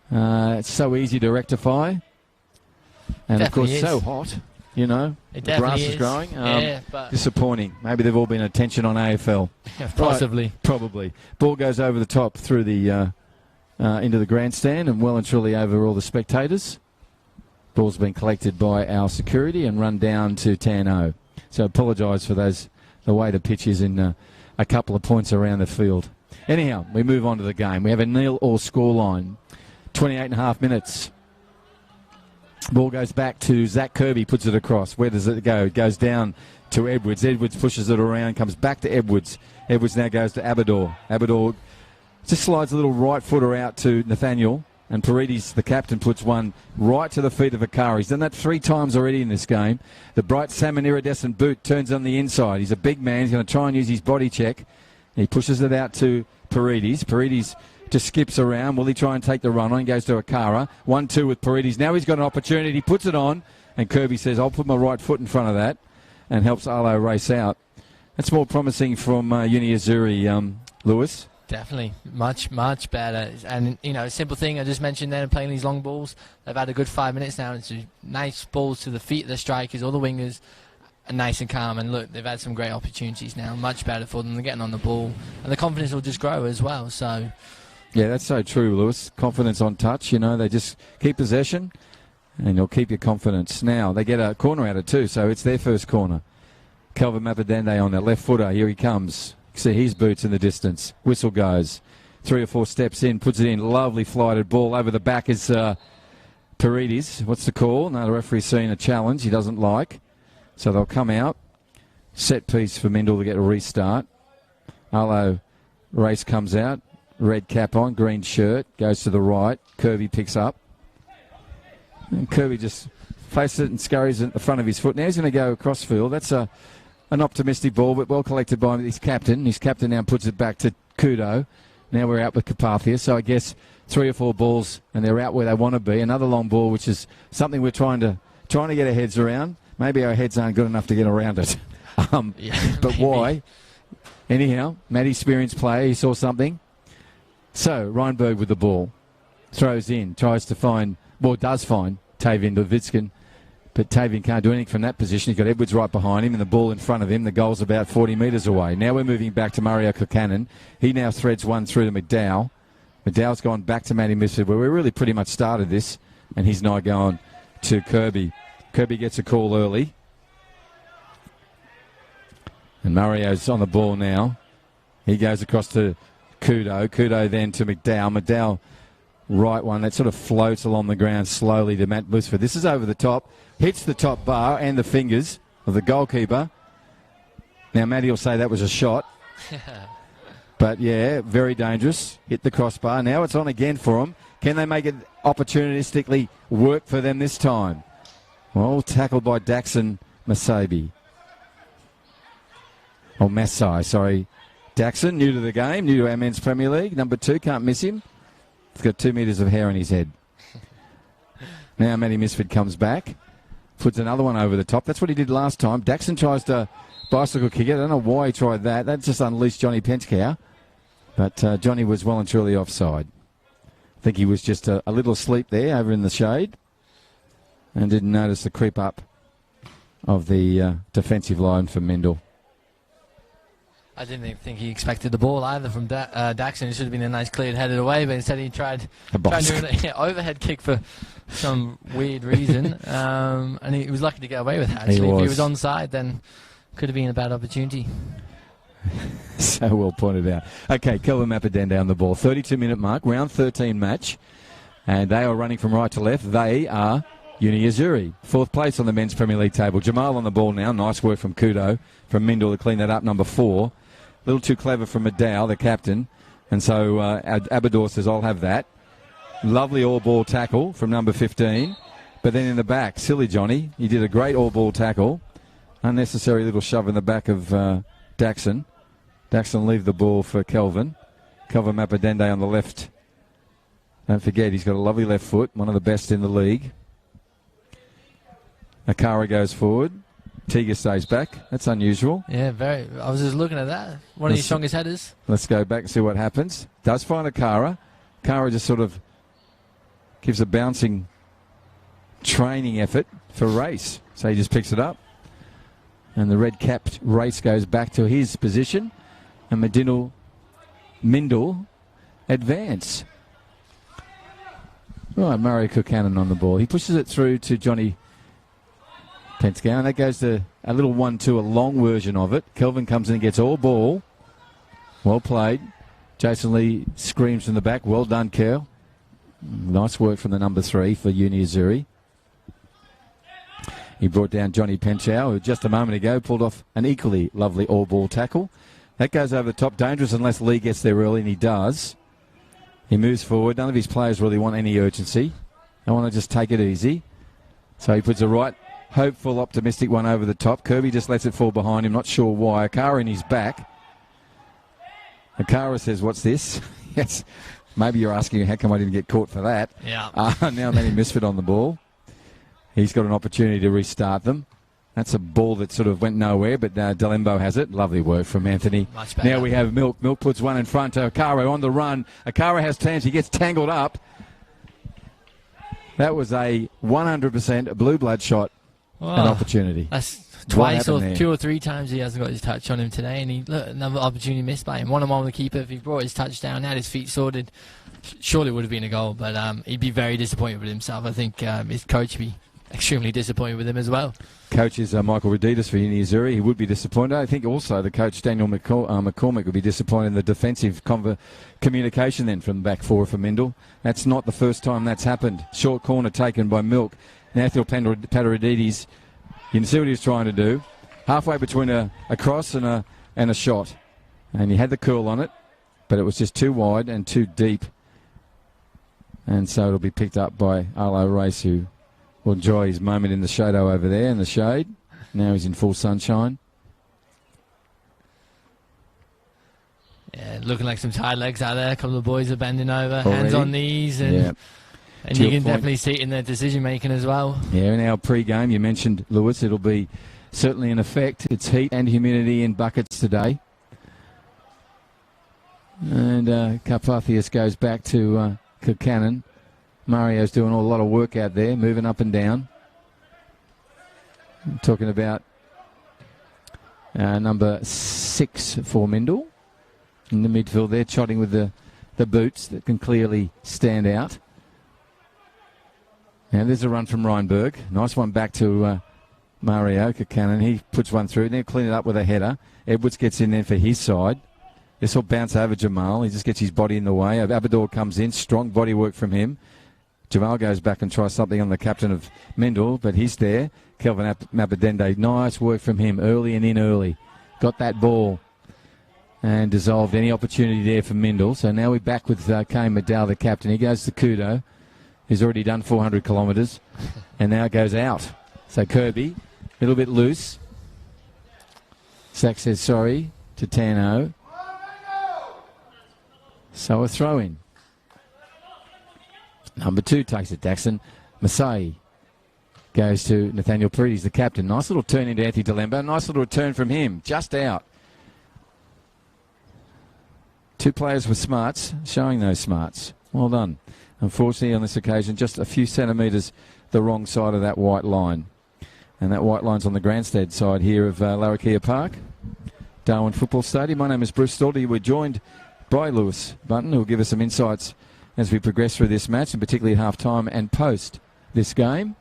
It's so easy to rectify. And Definitely of course, is. so hot. You know, It the grass definitely is growing. Yeah, but Disappointing. Maybe they've all been attention on AFL. possibly. Right, probably. Ball goes over the top through the into the grandstand and well and truly over all the spectators. Ball's been collected by our security and run down to Tauno. So apologise for the way the pitch is in a couple of points around the field. Anyhow, we move on to the game. We have a 0-0 scoreline. 28.5 minutes. Ball goes back to Zach Kirby, puts it across. Where does it go? It goes down to Edwards. Edwards pushes it around, comes back to Edwards. Edwards now goes to Abador. Abador just slides a little right footer out to Nathaniel. And Paredes, the captain, puts one right to the feet of Akari. He's done that 3 times already in this game. The bright salmon iridescent boot turns on the inside. He's a big man. He's going to try and use his body check. He pushes it out to Paredes. Paredes just skips around. Will he try and take the run on? He goes to Akara. 1-2 with Paredes. Now he's got an opportunity. He puts it on. And Kirby says, I'll put my right foot in front of that. And helps Arlo race out. That's more promising from Uni Azzurri, Lewis. Definitely, much better. And, you know, simple thing I just mentioned there, playing these long balls. They've had a good 5 minutes now. It's nice balls to the feet of the strikers, all the wingers, are nice and calm. And look, they've had some great opportunities now. Much better for them. They're getting on the ball. And the confidence will just grow as well. So, yeah, that's so true, Lewis. Confidence on touch. You know, they just keep possession and you'll keep your confidence. Now, they get a corner out of 2, so it's their first corner. Calvin Mapadande on their left footer. Here he comes. See his boots in the distance. Whistle goes. 3 or 4 steps in, puts it in. Lovely flighted ball. Over the back is Paredes. What's the call? No, the referee's seen a challenge he doesn't like. So they'll come out. Set piece for Mendel to get a restart. Arlo race comes out. Red cap on, green shirt. Goes to the right. Kirby picks up. And Kirby just faces it and scurries it at the front of his foot. Now he's going to go across field. That's an optimistic ball, but well collected by his captain. His captain now puts it back to Kudo. Now we're out with Carpathia, so I guess 3 or 4 balls and they're out where they want to be. Another long ball, which is something we're trying to get our heads around. Maybe our heads aren't good enough to get around it. yeah, but maybe. Why? Anyhow, Matt, experienced player, he saw something. So Reinberg with the ball, throws in, tries to find, well, does find Tavian Dovitskin. But Tavian can't do anything from that position. He's got Edwards right behind him and the ball in front of him. The goal's about 40 metres away. Now we're moving back to Mario Kokanen. He now threads one through to McDowell. McDowell's gone back to Matty Misford, where we really pretty much started this. And he's now going to Kirby. Kirby gets a call early. And Mario's on the ball now. He goes across to Kudo. Kudo then to McDowell. McDowell, right one. That sort of floats along the ground slowly to Matt Misford. This is over the top. Hits the top bar and the fingers of the goalkeeper. Now, Matty will say that was a shot. But, yeah, very dangerous. Hit the crossbar. Now it's on again for them. Can they make it opportunistically work for them this time? Well, tackled by Daxon Masabi. Oh, Masai, sorry. Daxon, new to the game, new to our Men's Premier League. Number 2, can't miss him. He's got 2 metres of hair on his head. Now Matty Misford comes back. Puts another one over the top. That's what he did last time. Daxon tries to bicycle kick it. I don't know why he tried that. That just unleashed Johnny Penskow. But Johnny was well and truly offside. I think he was just a little asleep there over in the shade and didn't notice the creep up of the defensive line for Mendel. I didn't think he expected the ball either from Daxon. It should have been a nice cleared headed away, but instead he tried doing an overhead kick for some weird reason. And he was lucky to get away with it, actually. If he was onside, then could have been a bad opportunity. So well pointed out. Okay, Kelvin Mapadande on the ball. 32-minute mark, round 13 match. And they are running from right to left. They are Uni Azzurri. 4th place on the Men's Premier League table. Jamal on the ball now. Nice work from Kudo, from Mindel to clean that up. Number 4. A little too clever from McDowell, the captain. And so Abador says, I'll have that. Lovely all-ball tackle from number 15. But then in the back, silly Johnny. He did a great all-ball tackle. Unnecessary little shove in the back of Daxon. Daxon leave the ball for Kelvin. Kelvin Mapadande on the left. Don't forget, he's got a lovely left foot. One of the best in the league. Akara goes forward. Tiga stays back. That's unusual. Yeah, very. I was just looking at that. One of your strongest headers. Let's go back and see what happens. Does find Akara. Akara just sort of gives a bouncing training effort for race. So he just picks it up. And the red-capped race goes back to his position. And Mindel advance. Right, Murray Kokanen on the ball. He pushes it through to Johnny Penskow, and that goes to a little 1-2, a long version of it. Kelvin comes in and gets all ball. Well played. Jason Lee screams from the back. Well done, Kel. Nice work from the number 3 for Uni Azzurri. He brought down Johnny Penchow, who just a moment ago pulled off an equally lovely all-ball tackle. That goes over the top. Dangerous unless Lee gets there early, and he does. He moves forward. None of his players really want any urgency. They want to just take it easy. So he puts a right, hopeful, optimistic one over the top. Kirby just lets it fall behind him. Not sure why. Akara in his back. Akara says, what's this? Yes. Maybe you're asking, how come I didn't get caught for that? Yeah. Now Manny Misfit on the ball. He's got an opportunity to restart them. That's a ball that sort of went nowhere, but Delembo has it. Lovely work from Anthony. Much better. Now we have Milk. Milk puts one in front to Akara on the run. Akara has chance. He gets tangled up. That was a 100% blue blood shot. An opportunity. That's twice or there? 2 or 3 times he hasn't got his touch on him today, and another opportunity missed by him. One-on-one with the keeper. If he brought his touchdown, had his feet sorted, surely would have been a goal, but he'd be very disappointed with himself. I think his coach would be extremely disappointed with him as well. Coach is Michael Rd13 for Azzurri. He would be disappointed. I think also the coach, Daniel McCormick, would be disappointed in the defensive communication then from the back four for Mendel. That's not the first time that's happened. Short corner taken by Milk. Nathaniel Pateridis, you can see what he was trying to do. Halfway between a cross and a shot. And he had the curl on it, but it was just too wide and too deep. And so it'll be picked up by Arlo Race, who will enjoy his moment in the shadow over there, in the shade. Now he's in full sunshine. Yeah, looking like some tired legs out there. A couple of boys are bending over, Already? hands on knees, and Yeah. and you can definitely see it in their decision-making as well. Yeah, in our pre-game, you mentioned, Lewis, it'll be certainly in effect. It's heat and humidity in buckets today. And Carpathius goes back to Kirkcannon. Mario's doing a lot of work out there, moving up and down. I'm talking about number 6 for Mendel in the midfield there, trotting with the boots that can clearly stand out. Now there's a run from Reinberg. Nice one back to Mario Kirkcannon. He puts one through, then clean it up with a header. Edwards gets in there for his side. This will bounce over Jamal. He just gets his body in the way. Abador comes in. Strong body work from him. Jamal goes back and tries something on the captain of Mendel, but he's there. Kelvin Mabadende. Nice work from him early and in early. Got that ball and dissolved any opportunity there for Mendel. So now we're back with Kane McDowell, the captain. He goes to Kudo. He's already done 400 kilometres and now goes out. So Kirby, a little bit loose. Sack says sorry to Tano. So a throw in. Number 2 takes it, Daxon. Masai goes to Nathaniel Paredes, the captain. Nice little turn into Anthony Delembo. Nice little return from him. Just out. 2 players with smarts, showing those smarts. Well done. Unfortunately, on this occasion, just a few centimetres the wrong side of that white line. And that white line's on the grandstand side here of Larrakia Park, Darwin Football Stadium. My name is Bruce Staldy. We're joined by Lewis Bunton, who will give us some insights as we progress through this match, and particularly at half-time and post this game.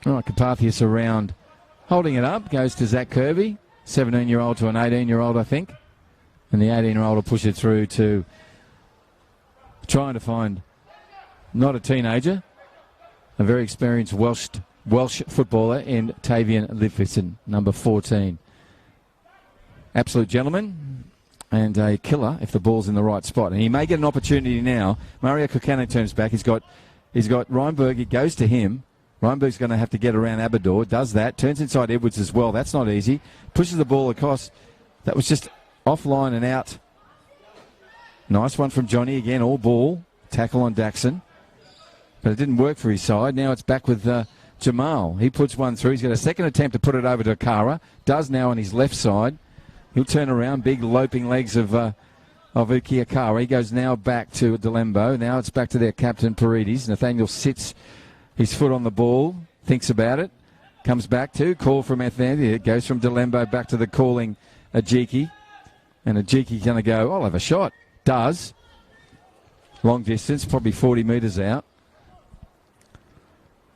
All right, Carpathius around, holding it up, goes to Zach Kirby, 17-year-old to an 18-year-old, I think. And the 18-year-old will push it through to trying to find not a teenager, a very experienced Welsh footballer in Tavian Livingston, number 14. Absolute gentleman and a killer if the ball's in the right spot. And he may get an opportunity now. Mario Kirkcannon turns back. He's got Reinberg. It goes to him. Reinberg's going to have to get around Abador. Does that. Turns inside Edwards as well. That's not easy. Pushes the ball across. That was just offline and out. Nice one from Johnny. Again, all ball. Tackle on Daxon. But it didn't work for his side. Now it's back with Jamal. He puts one through. He's got a second attempt to put it over to Akara. Does now on his left side. He'll turn around. Big loping legs of Uki Akara. He goes now back to Delembo. Now it's back to their captain, Paredes. Nathaniel sits his foot on the ball. Thinks about it. Comes back to. Call from Nathaniel. It goes from Delembo back to the calling Ajiki. And Ajiki's going to go, I'll have a shot. Does. Long distance, probably 40 metres out.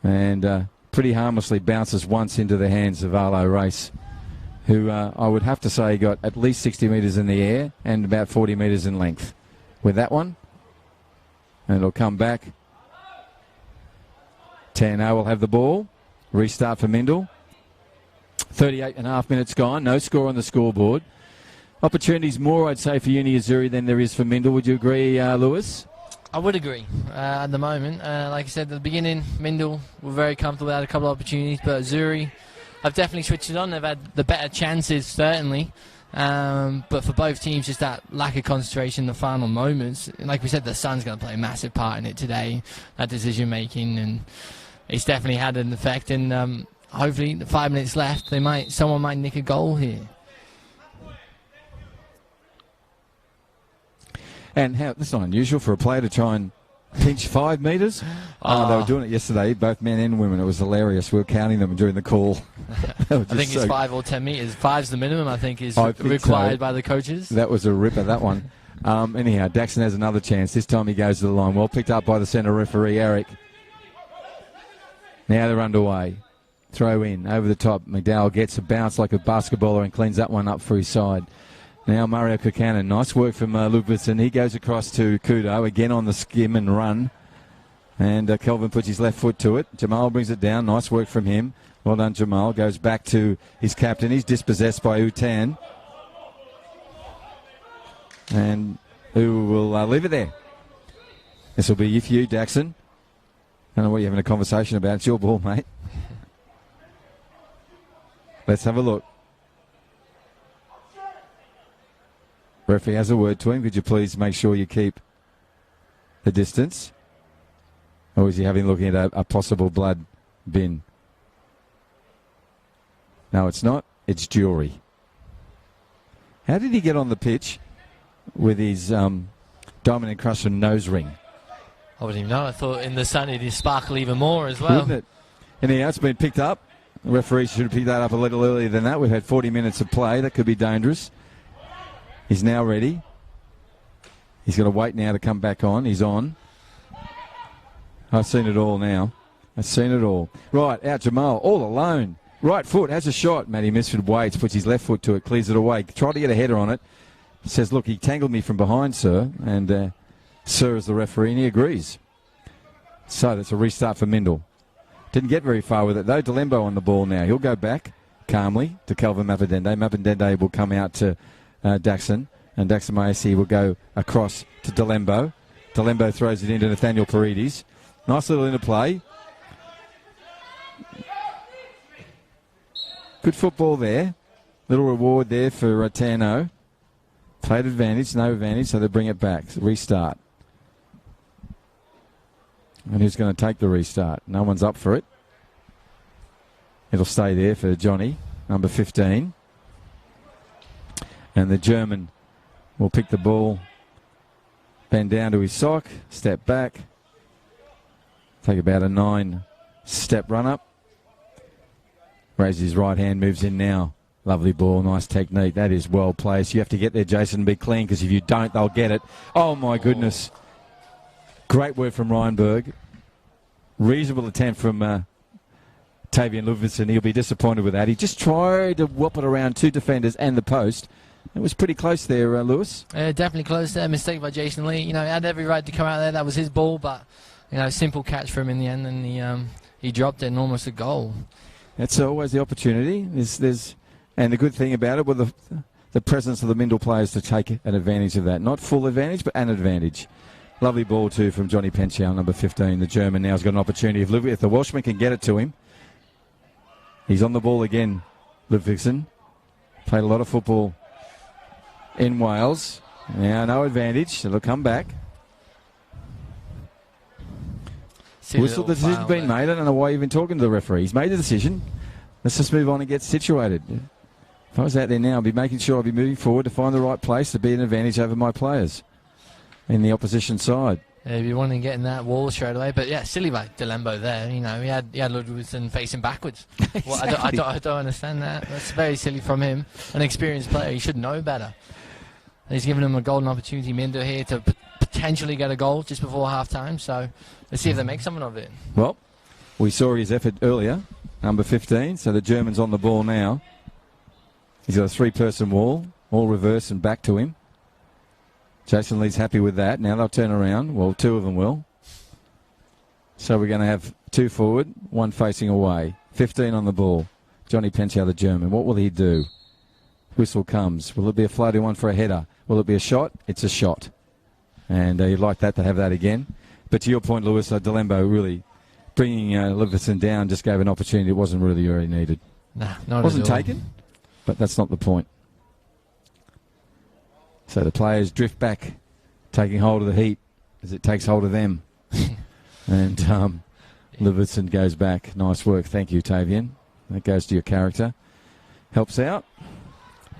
And pretty harmlessly bounces once into the hands of Arlo Race, who I would have to say got at least 60 metres in the air and about 40 metres in length with that one. And it'll come back 10-0 will have the ball. Restart for Mindel. 38.5 minutes gone. No score on the scoreboard. Opportunities more, I'd say, for Uni Azzurri than there is for Mindel. Would you agree, Lewis? I would agree at the moment. Like I said at the beginning, Mindel were very comfortable, had a couple of opportunities, but Azzurri have definitely switched it on. They've had the better chances, certainly. But for both teams, just that lack of concentration in the final moments. Like we said, the sun's going to play a massive part in it today, that decision making, and it's definitely had an effect. And hopefully, the 5 minutes left, someone might nick a goal here. And that's not unusual for a player to try and pinch 5 metres. They were doing it yesterday, both men and women. It was hilarious. We were counting them during the call. I think it's 5 or 10 metres. 5's the minimum, I think, is required by the coaches. That was a ripper, that one. Anyhow, Daxon has another chance. This time he goes to the line. Well picked up by the centre referee, Eric. Now they're underway. Throw in, over the top. McDowell gets a bounce like a basketballer and cleans that one up for his side. Now Mario Kukanen. Nice work from Ludvigsen. He goes across to Kudo, again on the skim and run. And Kelvin puts his left foot to it. Jamal brings it down. Nice work from him. Well done, Jamal. Goes back to his captain. He's dispossessed by Utan. And who will leave it there? This will be for you, Daxon. I don't know what you're having a conversation about. It's your ball, mate. Let's have a look. Referee has a word to him. Could you please make sure you keep the distance? Or is he looking at a possible blood bin? No, it's not. It's jewellery. How did he get on the pitch with his diamond encrusted nose ring? I wouldn't even know. I thought in the sun it'd sparkle even more as well. Wouldn't it? Anyhow, it's been picked up. The referee should have picked that up a little earlier than that. We've had 40 minutes of play. That could be dangerous. He's now ready. He's got to wait now to come back on. He's on. I've seen it all now. I've seen it all. Right, out Jamal, all alone. Right foot, has a shot. Matty Misford waits, puts his left foot to it, clears it away. Tried to get a header on it. Says, look, he tangled me from behind, sir. And sir is the referee, and he agrees. So that's a restart for Mindel. Didn't get very far with it, though. Delembo on the ball now. He'll go back calmly to Kelvin Mappadende. Mappadende will come out to Daxon, and Daxon Maesi will go across to Delembo. Delembo throws it into Nathaniel Paredes. Nice little interplay. Good football there. Little reward there for Tano. Played advantage, no advantage, so they bring it back. Restart. And who's going to take the restart? No one's up for it. It'll stay there for Johnny, number 15. And the German will pick the ball, bend down to his sock, step back, take about a 9-step run up. Raises his right hand, moves in now. Lovely ball, nice technique. That is well placed. You have to get there, Jason, and be clean, because if you don't, they'll get it. Oh, my goodness. Great work from Reinberg. Reasonable attempt from Tavian Ludvigsen. He'll be disappointed with that. He just tried to whop it around 2 defenders and the post. It was pretty close there, Lewis. Definitely close there. Mistake by Jason Lee. You know, he had every right to come out there. That was his ball, but, you know, simple catch for him in the end, and he dropped it and almost a goal. That's always the opportunity. And the good thing about it was the presence of the Mindel players to take an advantage of that. Not full advantage, but an advantage. Lovely ball, too, from Johnny Penchow, number 15. The German now has got an opportunity. If the Welshman can get it to him. He's on the ball again, Ludvigsen. Played a lot of football in Wales. Now no advantage, so they'll come back. Whistle, the decision's been made. I don't know why you've been talking to the referee. He's made the decision. Let's just move on and get situated. If I was out there now, I'd be making sure I'd be moving forward to find the right place to be an advantage over my players in the opposition side. Yeah, if you want to get in that wall straight away. But yeah, silly by Delembo there. You know, he had Ludvigsen facing backwards. Exactly. Well, I don't understand that. That's very silly from him. An experienced player, he should know better. And he's given him a golden opportunity, Minder, here to potentially get a goal just before half-time. So let's see if they make something of it. Well, we saw his effort earlier, number 15. So the German's on the ball now. He's got a 3-person wall, all reverse and back to him. Jason Lee's happy with that. Now they'll turn around. Well, 2 of them will. So we're going to have 2 forward, 1 facing away. 15 on the ball. Johnny Penchow, the German. What will he do? Whistle comes. Will it be a floating one for a header? Will it be a shot? It's a shot. And you'd like that to have that again. But to your point, Lewis, Delembo really bringing Livingston down just gave an opportunity it wasn't really where he needed. Nah, not wasn't at all. taken, but that's not the point. So the players drift back, taking hold of the heat as it takes hold of them. And Livingston goes back. Nice work. Thank you, Tavian. That goes to your character. Helps out.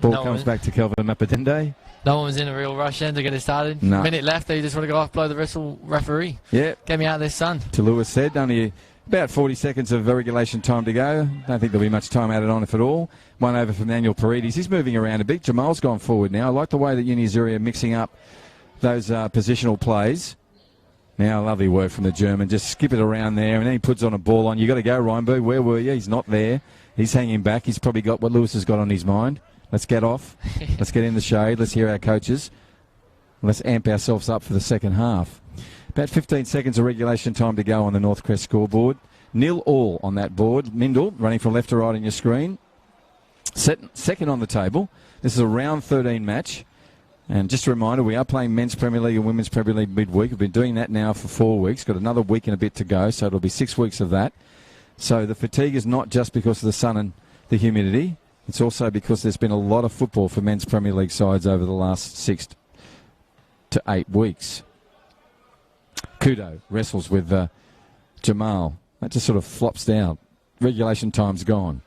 Ball comes back to Kelvin Mappadende. No one was in a real rush then to get it started. No. Minute left, they just want to go off, blow the whistle, referee. Yeah. Get me out of this, sun. To Lewis said, only about 40 seconds of regulation time to go. Don't think there'll be much time added on, if at all. 1 over from Daniel Paredes. He's moving around a bit. Jamal's gone forward now. I like the way that Azzurri are mixing up those positional plays. Now, lovely work from the German. Just skip it around there, and then he puts on a ball on. You got to go, Reinberg. Where were you? He's not there. He's hanging back. He's probably got what Lewis has got on his mind. Let's get off. Let's get in the shade. Let's hear our coaches. Let's amp ourselves up for the second half. About 15 seconds of regulation time to go on the North Crest scoreboard. 0-all on that board. Mindle running from left to right on your screen. Second on the table. This is a round 13 match. And just a reminder, we are playing Men's Premier League and Women's Premier League midweek. We've been doing that now for 4 weeks. Got another week and a bit to go, so it'll be 6 weeks of that. So the fatigue is not just because of the sun and the humidity. It's also because there's been a lot of football for Men's Premier League sides over the last 6 to 8 weeks. Kudo wrestles with Jamal. That just sort of flops down. Regulation time's gone.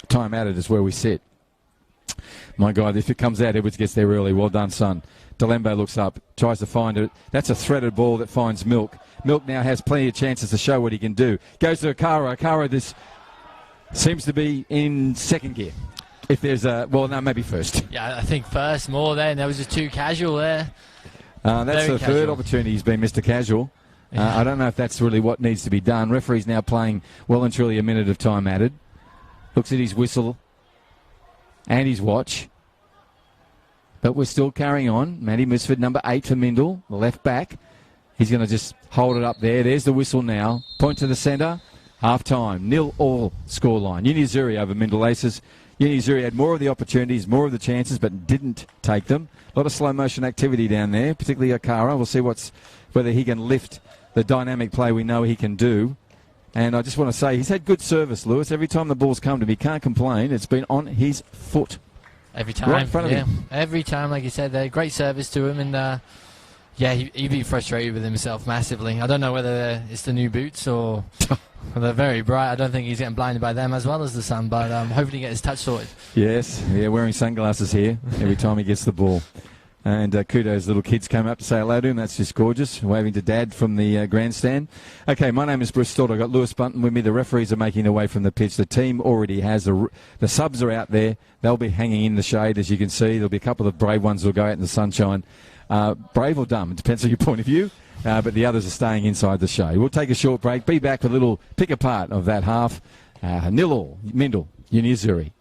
Time added is where we sit. My God, if it comes out, Edwards gets there early. Well done, son. Delembo looks up, tries to find it. That's a threaded ball that finds Milk. Milk now has plenty of chances to show what he can do. Goes to Akara. Akara, this seems to be in second gear. If there's a... Well, no, maybe first. Yeah, I think first more then. That was just too casual there. That's the third opportunity he's been Mr. Casual. Yeah. I don't know if that's really what needs to be done. Referee's now playing well and truly a minute of time added. Looks at his whistle and his watch. But we're still carrying on. Matty Misford, number 8 for Mindle, the left back. He's going to just hold it up there. There's the whistle now. Point to the centre. Half-time. 0-all scoreline. Azzurri over Mindle Aces. Azzurri had more of the opportunities, more of the chances, but didn't take them. A lot of slow-motion activity down there, particularly Akara. We'll see whether he can lift the dynamic play we know he can do. And I just want to say, he's had good service, Lewis. Every time the ball's come to him, he can't complain. It's been on his foot. Every time. Right in front of him. Every time, like you said, there. Great service to him. And, he'd be frustrated with himself massively. I don't know whether it's the new boots or... they're very bright. I don't think he's getting blinded by them as well as the sun, but hopefully he gets his touch sorted. Yes, wearing sunglasses here every time he gets the ball. And Kudo's little kids came up to say hello to him. That's just gorgeous. Waving to Dad from the grandstand. Okay, my name is Bruce Stott. I've got Lewis Bunton with me. The referees are making their way from the pitch. The team already has. The subs are out there. They'll be hanging in the shade, as you can see. There'll be a couple of brave ones who'll go out in the sunshine. Brave or dumb, it depends on your point of view. But the others are staying inside the shade. We'll take a short break. Be back with a little pick apart of that half. 0-all, Mindle, Azzurri.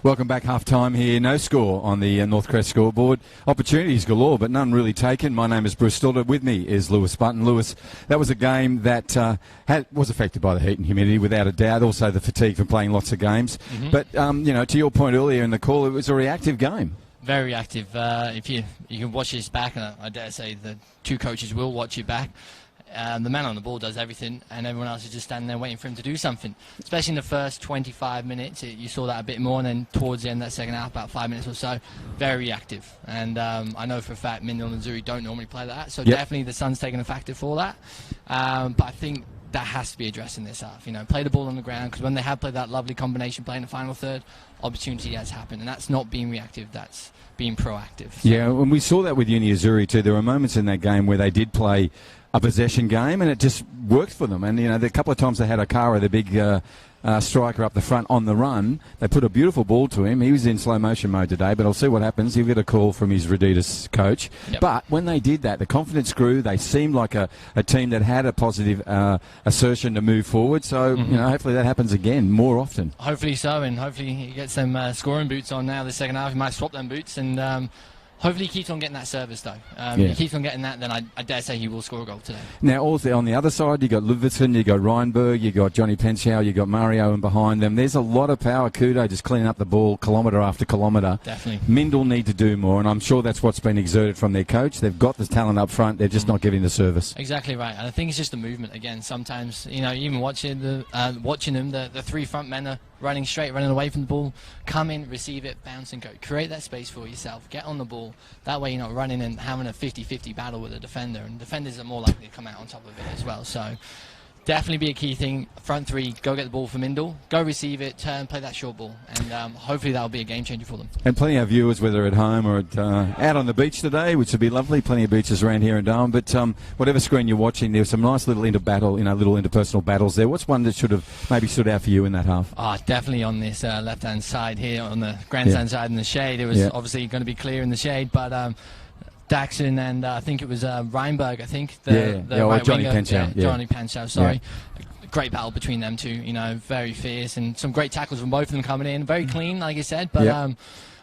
Welcome back, half-time here. No score on the North Crest scoreboard. Opportunities galore, but none really taken. My name is Bruce Stilder. With me is Lewis Button. Lewis, that was a game that was affected by the heat and humidity, without a doubt. Also the fatigue from playing lots of games. Mm-hmm. But, to your point earlier in the call, it was a reactive game. Very reactive. If you can watch this back, and I dare say the two coaches will watch it back. The man on the ball does everything, and everyone else is just standing there waiting for him to do something. Especially in the first 25 minutes, you saw that a bit more, and then towards the end of that second half, about 5 minutes or so, very reactive. And I know for a fact Mindle and Azzurri don't normally play like that, so definitely the sun's taking a factor for that. But I think that has to be addressed in this half. Play the ball on the ground, because when they have played that lovely combination play in the final third, opportunity has happened, and that's not being reactive, that's being proactive. So. Yeah, and we saw that with Uni Azzurri too. There were moments in that game where they did play a possession game, and it just worked for them. And the couple of times they had Akara, the big striker up the front on the run, they put a beautiful ball to him. He was in slow motion mode today, but I'll see what happens. He'll get a call from his Rd13 coach. Yep. But when they did that, the confidence grew. They seemed like a team that had a positive assertion to move forward. So hopefully that happens again more often. Hopefully so, and hopefully he gets some scoring boots on now the second half. He might swap them boots, and hopefully he keeps on getting that service, though. If he keeps on getting that, then I dare say he will score a goal today. Now, also on the other side, you got Ludvigsen, you got Reinberg, you got Johnny Penshow, you got Mario, and behind them, there's a lot of power. Kudo just cleaning up the ball kilometre after kilometre. Definitely. Mindle need to do more, and I'm sure that's what's been exerted from their coach. They've got the talent up front, they're just not giving the service. Exactly right, and I think it's just the movement again. Sometimes, even watching them, the three front men are running straight, running away from the ball. Come in, receive it, bounce and go. Create that space for yourself. Get on the ball. That way you're not running and having a 50-50 battle with a defender. And defenders are more likely to come out on top of it as well. So definitely be a key thing. Front three, go get the ball from Mindle. Go receive it, turn, play that short ball. And hopefully that'll be a game changer for them. And plenty of viewers, whether at home or out on the beach today, which would be lovely. Plenty of beaches around here in Darwin. But whatever screen you're watching, there's some nice little little interpersonal battles there. What's one that should have maybe stood out for you in that half? Definitely on this left-hand side here, on the grandstand side in the shade. It was obviously going to be clear in the shade, but Daxon and I think it was Reinberg, Johnny Penshow. Johnny Penshow, sorry. Great battle between them two, very fierce, and some great tackles from both of them coming in. Very clean, like you said, but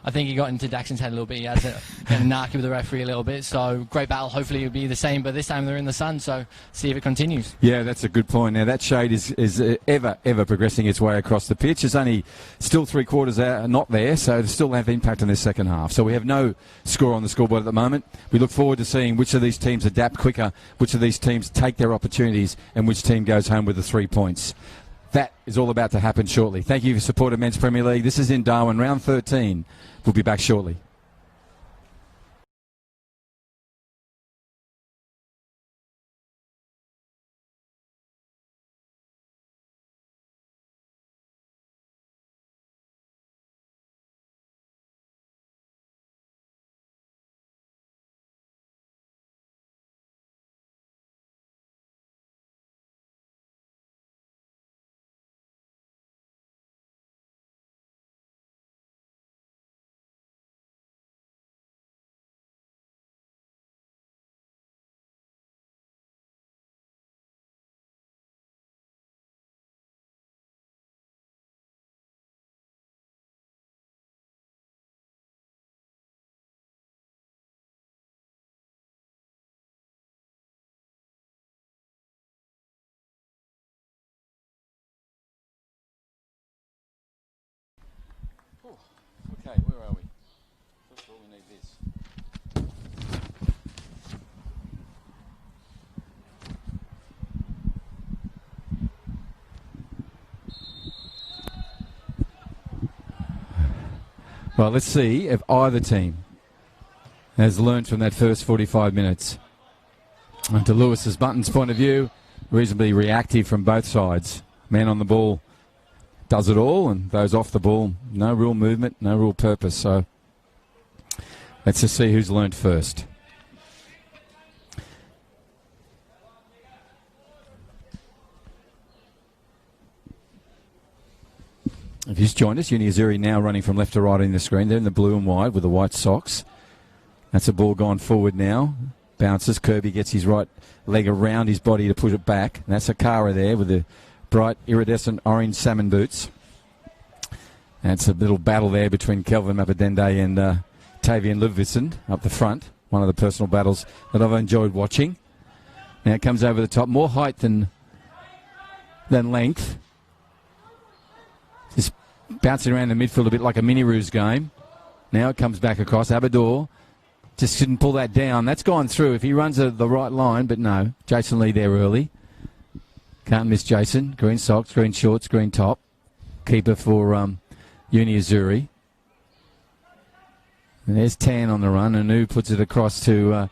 I think he got into Daxon's head a little bit. He had to get narky with the referee a little bit. So great battle. Hopefully it'll be the same, but this time they're in the sun, so see if it continues. Yeah, that's a good point. Now that shade is ever progressing its way across the pitch. It's only still 3/4 out, not there, so it'll still have impact on this second half. So we have no score on the scoreboard at the moment. We look forward to seeing which of these teams adapt quicker, which of these teams take their opportunities, and which team goes home with the 3 points. That is all about to happen shortly. Thank you for support of Men's Premier League. This is in Darwin, round 13. We'll be back shortly. Okay, where are we? First of all, we need this. Well, let's see if either team has learned from that first 45 minutes. And to Lewis's Button's point of view, reasonably reactive from both sides. Man on the ball does it all, and those off the ball, no real movement, no real purpose. So let's just see who's learned first. If you've joined us, Uni Azzurri now running from left to right in the screen. They're in the blue and white with the white socks. That's a ball gone forward now. Bounces. Kirby gets his right leg around his body to push it back. And that's Akara there with the bright iridescent orange salmon boots. And it's a little battle there between Kelvin Mappadende and Tavian Ludvigsen up the front. One of the personal battles that I've enjoyed watching. Now it comes over the top. More height than length. Just bouncing around the midfield a bit like a mini-roos game. Now it comes back across. Abador just couldn't pull that down. That's gone through if he runs the right line, but no. Jason Lee there early. Can't miss Jason. Green socks, green shorts, green top. Keeper for Uni Azzurri. And there's Tan on the run. Anu puts it across to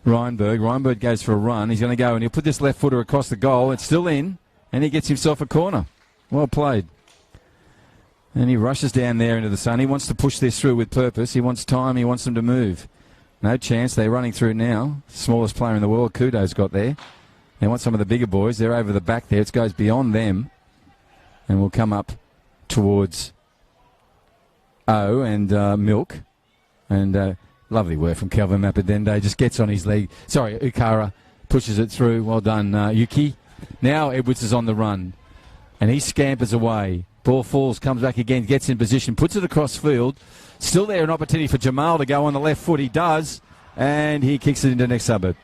Reinberg. Reinberg goes for a run. He's going to go and he'll put this left footer across the goal. It's still in. And he gets himself a corner. Well played. And he rushes down there into the sun. He wants to push this through with purpose. He wants time. He wants them to move. No chance. They're running through now. Smallest player in the world, Kudo's got there. They want some of the bigger boys. They're over the back there. It goes beyond them. And we'll come up towards O and Milk. And lovely work from Kelvin Mappadende. Just gets on his leg. Sorry, Ukara pushes it through. Well done, Yuki. Now Edwards is on the run. And he scampers away. Ball falls, comes back again, gets in position, puts it across field. Still there, an opportunity for Jamal to go on the left foot. He does, and he kicks it into next suburb.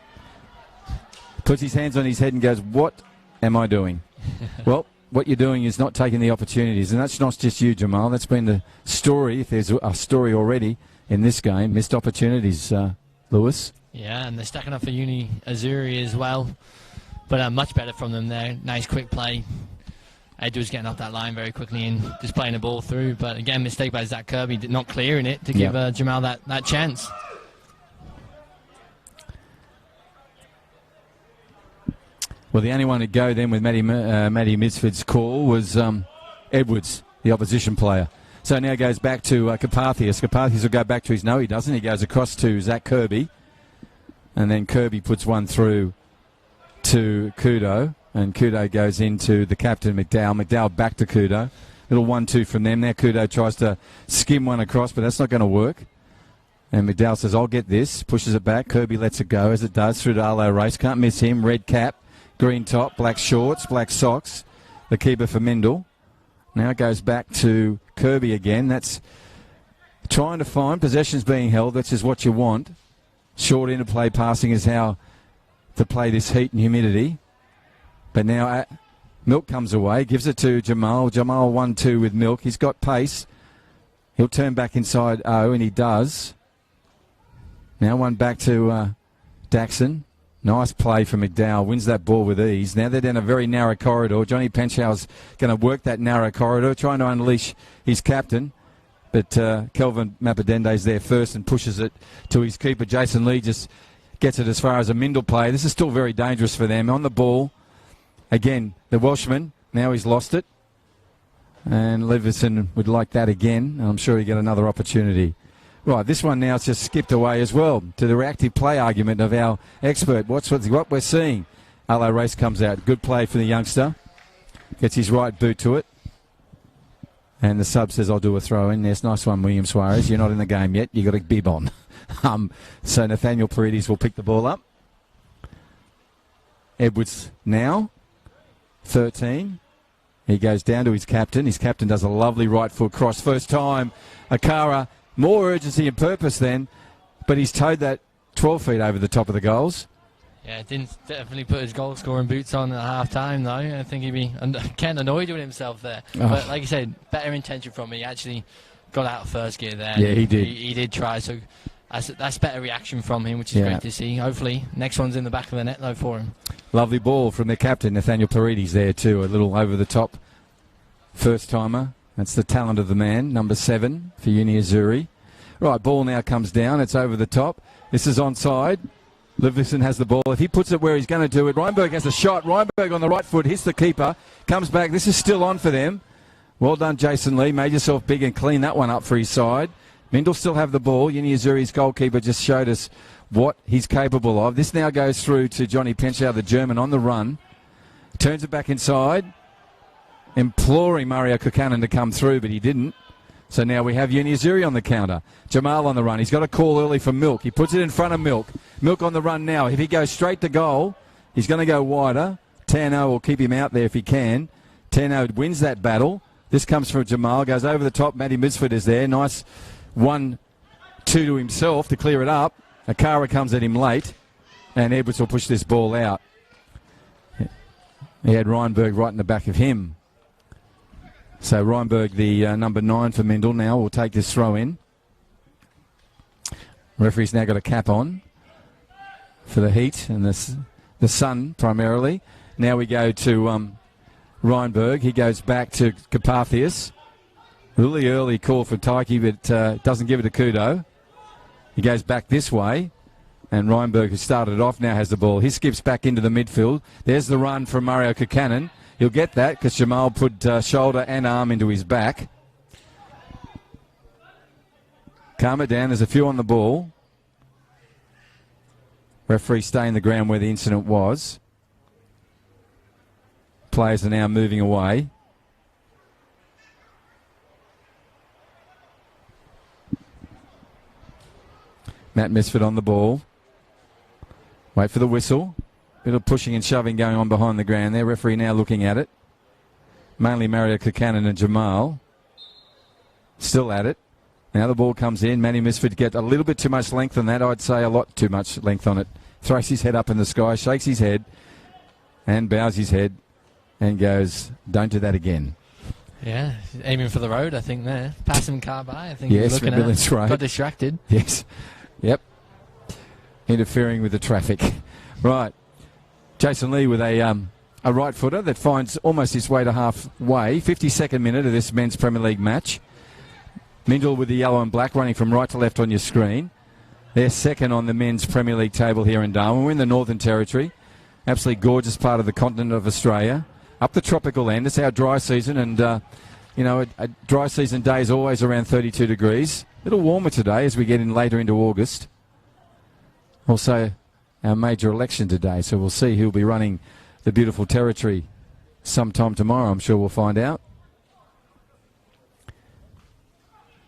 Puts his hands on his head and goes, what am I doing? Well, what you're doing is not taking the opportunities, and that's not just you, Jamal. That's been the story, if there's a story already in this game. Missed opportunities, Lewis. Yeah, and they're stacking up for Uni Azzurri as well. But much better from them there. Nice quick play. Edwards getting off that line very quickly and just playing the ball through. But again, mistake by Zach Kirby, not clearing it to give Jamal that chance. Well, the only one to go then with Matty Misford's call was Edwards, the opposition player. So now goes back to Carpathius. Carpathius will go back to his... No, he doesn't. He goes across to Zach Kirby. And then Kirby puts one through to Kudo. And Kudo goes into the captain, McDowell. McDowell back to Kudo. Little 1-2 from them. Now Kudo tries to skim one across, but that's not going to work. And McDowell says, I'll get this. Pushes it back. Kirby lets it go as it does through to Arlo Race. Can't miss him. Red cap, green top, black shorts, black socks. The keeper for Mindel. Now it goes back to Kirby again. That's trying to find. Possession's being held. That's just what you want. Short interplay passing is how to play this heat and humidity. But now Milk comes away, gives it to Jamal. Jamal 1-2 with Milk. He's got pace. He'll turn back inside O, and he does. Now one back to Daxon. Nice play from McDowell. Wins that ball with ease. Now they're down a very narrow corridor. Johnny Penshow's going to work that narrow corridor, trying to unleash his captain. But Kelvin Mappadende's there first and pushes it to his keeper. Jason Lee just gets it as far as a Mindel play. This is still very dangerous for them. On the ball. Again, the Welshman, now he's lost it. And Leveson would like that again. I'm sure he'll get another opportunity. Right, this one now it's just skipped away as well to the reactive play argument of our expert. What we're seeing. Arlo Race comes out. Good play for the youngster. Gets his right boot to it. And the sub says, I'll do a throw in. Yes, nice one, William Suarez. You're not in the game yet. You've got a bib on. So Nathaniel Paredes will pick the ball up. Edwards now. 13. He goes down to his captain. His captain does a lovely right foot cross. First time, Akara, more urgency and purpose then, but he's towed that 12 feet over the top of the goals. Yeah, didn't definitely put his goal scoring boots on at half time though. I think he'd be kind of annoyed with himself there. Oh. But like you said, better intention from me. He actually got out of first gear there. Yeah, he did. He did try, so that's better reaction from him, which is great to see. Hopefully, next one's in the back of the net though for him. Lovely ball from their captain, Nathaniel Paredes there too. A little over the top first timer. That's the talent of the man, number 7 for Uni Azzurri. Right, ball now comes down. It's over the top. This is onside. Livingston has the ball. If he puts it where he's going to do it, Reinberg has a shot. Reinberg on the right foot hits the keeper. Comes back. This is still on for them. Well done, Jason Lee. Made yourself big and clean that one up for his side. Mindel still have the ball. Uni Azzurri's goalkeeper just showed us what he's capable of. This now goes through to Johnny Penchow, the German, on the run. Turns it back inside. Imploring Mario Kukanen to come through, but he didn't. So now we have Uni Azzurri on the counter. Jamal on the run. He's got a call early from Milk. He puts it in front of Milk. Milk on the run now. If he goes straight to goal, he's going to go wider. Tano will keep him out there if he can. Tano wins that battle. This comes from Jamal, goes over the top. Matty Misford is there. Nice 1-2 to himself to clear it up. Akara comes at him late, and Edwards will push this ball out. He had Reinberg right in the back of him. So Reinberg, the number 9 for Mendel, now will take this throw in. Referee's now got a cap on for the heat and the sun primarily. Now we go to Reinberg. He goes back to Carpathius. Really early call for Tyke, but doesn't give it to Kudo. He goes back this way, and Reinberg, who started off, now has the ball. He skips back into the midfield. There's the run from Mario Kakanen. He'll get that because Jamal put shoulder and arm into his back. Calm it down. There's a few on the ball. Referee staying the ground where the incident was. Players are now moving away. Matt Misford on the ball. Wait for the whistle. Bit of pushing and shoving going on behind the ground there. Referee now looking at it. Mainly Mario Kakanen and Jamal. Still at it. Now the ball comes in. Matty Misford get a little bit too much length on that. I'd say a lot too much length on it. Throws his head up in the sky, shakes his head, and bows his head, and goes, don't do that again. Yeah, aiming for the road, I think, there. Passing car by, I think. Yes, looking that's right. Got distracted. Yes. Yep. Interfering with the traffic. Right. Jason Lee with a right footer that finds almost his way to halfway. 52nd minute of this men's Premier League match. Mindel with the yellow and black running from right to left on your screen. They're second on the men's Premier League table here in Darwin. We're in the Northern Territory. Absolutely gorgeous part of the continent of Australia. Up the tropical end. It's our dry season, and, a dry season day is always around 32 degrees. A little warmer today as we get in later into August. Also, our major election today, so we'll see who'll be running the beautiful territory sometime tomorrow. I'm sure we'll find out.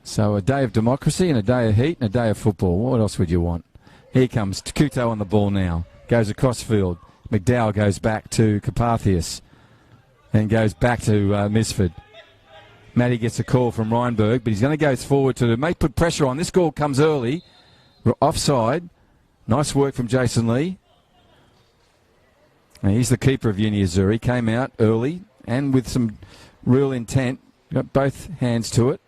So a day of democracy and a day of heat and a day of football. What else would you want? Here comes Kuto on the ball now. Goes across field. McDowell goes back to Carpathius and goes back to Misford. Matty gets a call from Reinberg, but he's going to go forward to make put pressure on. This call comes early. Offside. Nice work from Jason Lee. Now, he's the keeper of Uni Azzurri. Came out early and with some real intent. Got both hands to it.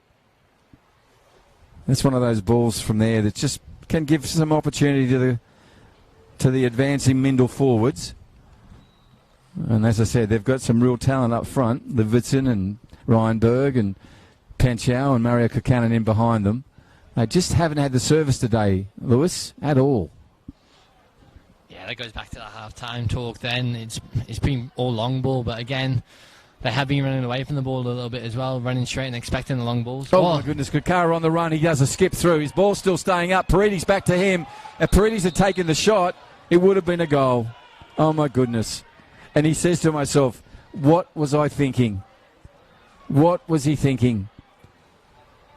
That's one of those balls from there that just can give some opportunity to the advancing Mindel forwards. And as I said, they've got some real talent up front. Levitzen and Reinberg and Panchao and Mario Kakanen in behind them. They just haven't had the service today, Lewis, at all. Yeah, that goes back to the half-time talk then. It's been all long ball, but again, they have been running away from the ball a little bit as well, running straight and expecting the long balls. Oh, my goodness. Kakara on the run. He does a skip through. His ball's still staying up. Paredes back to him. If Paredes had taken the shot, it would have been a goal. Oh, my goodness. And he says to myself, what was I thinking? What was he thinking?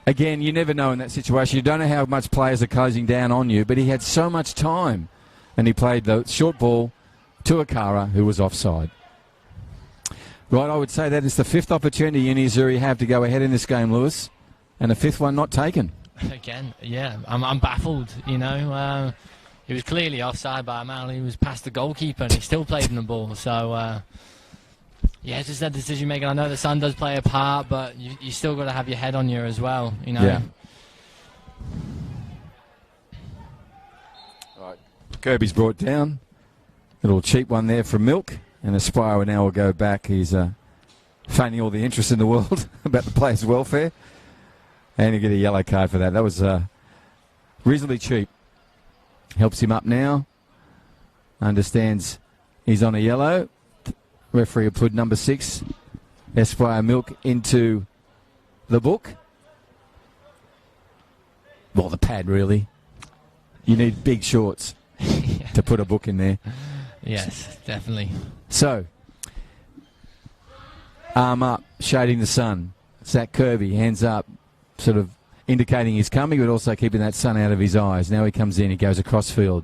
Again, you never know in that situation. You don't know how much players are closing down on you, but he had so much time. And he played the short ball to Akara, who was offside. Right, I would say that is the fifth opportunity Uni Azzurri have to go ahead in this game, Lewis, and the fifth one not taken. Again, yeah, I'm baffled, He was clearly offside by a man. He was past the goalkeeper and he still played in the ball. So, it's just that decision making. I know the sun does play a part, but you still got to have your head on you as well, Yeah. Right. Kirby's brought down. Little cheap one there from Milk. And Aspire now will go back. He's feigning all the interest in the world about the players' welfare. And he'll get a yellow card for that. That was reasonably cheap. Helps him up now. Understands he's on a yellow. Referee will put number 6, Aspire Milk, into the book. Well, the pad, really. You need big shorts to put a book in there. Yes, definitely. So, arm up, shading the sun. Zach Kirby, hands up, sort of indicating he's coming, but also keeping that sun out of his eyes. Now he comes in, he goes across field.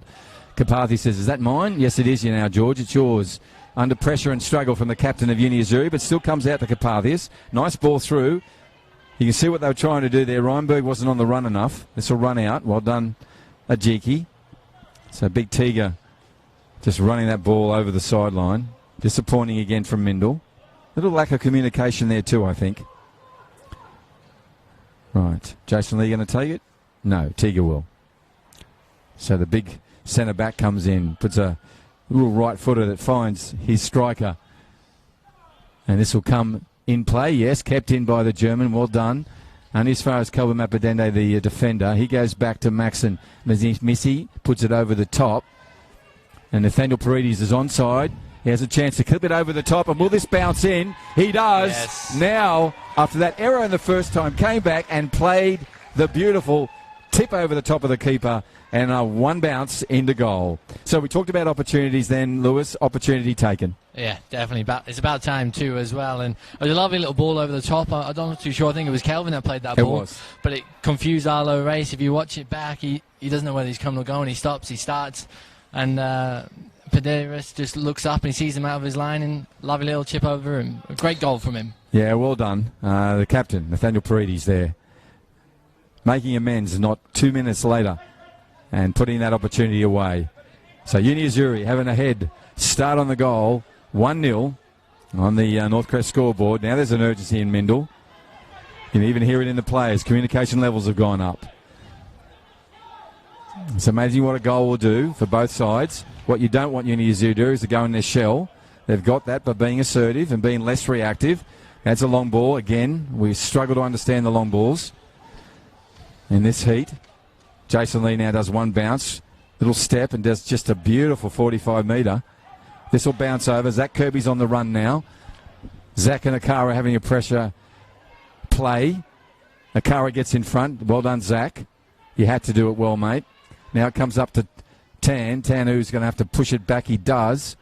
Carpathy says, is that mine? Yes, it is, George. It's yours. under pressure and struggle from the captain of Uni Azzurri, but still comes out to Carpathius. Nice ball through. You can see what they were trying to do there. Reinberg wasn't on the run enough. This will run out. Well done, Azzurri. So Big Tiger just running that ball over the sideline. Disappointing again from Mindel. Little lack of communication there too, I think. Right. Jason Lee going to take it? No, Tiger will. So the big centre back comes in, puts a little right footer that finds his striker. And this will come in play. Yes, kept in by the German. Well done. And as far as Kelvin Mappadende, the defender, he goes back to Maxon. Missy puts it over the top. And Nathaniel Paredes is onside. He has a chance to clip it over the top. And will this bounce in? He does. Yes. Now, after that error in the first time, came back and played the beautiful tip over the top of the keeper. And a one bounce into goal. So we talked about opportunities then, Lewis. Opportunity taken. Yeah, definitely. It's about time too as well. And it was a lovely little ball over the top. I'm not too sure. I think it was Kelvin that played that ball. It was. But it confused Arlo Race. If you watch it back, he doesn't know whether he's coming or going. He stops, he starts. And Paderas just looks up and he sees him out of his line and lovely little chip over him. A great goal from him. Yeah, well done. The captain, Nathaniel Paredes there. Making amends not 2 minutes later. And putting that opportunity away. So Uni Azzurri having a head start on the goal. 1-0 on the Northcrest scoreboard. Now there's an urgency in Mindel. You can even hear it in the players. Communication levels have gone up. It's amazing what a goal will do for both sides. What you don't want Uni Azzurri to do is to go in their shell. They've got that by being assertive and being less reactive. That's a long ball. Again, we struggle to understand the long balls in this heat. Jason Lee now does one bounce, little step, and does just a beautiful 45-metre. This will bounce over. Zach Kirby's on the run now. Zach and Akara having a pressure play. Akara gets in front. Well done, Zach. You had to do it well, mate. Now it comes up to Tan. Tan, who's going to have to push it back. He does.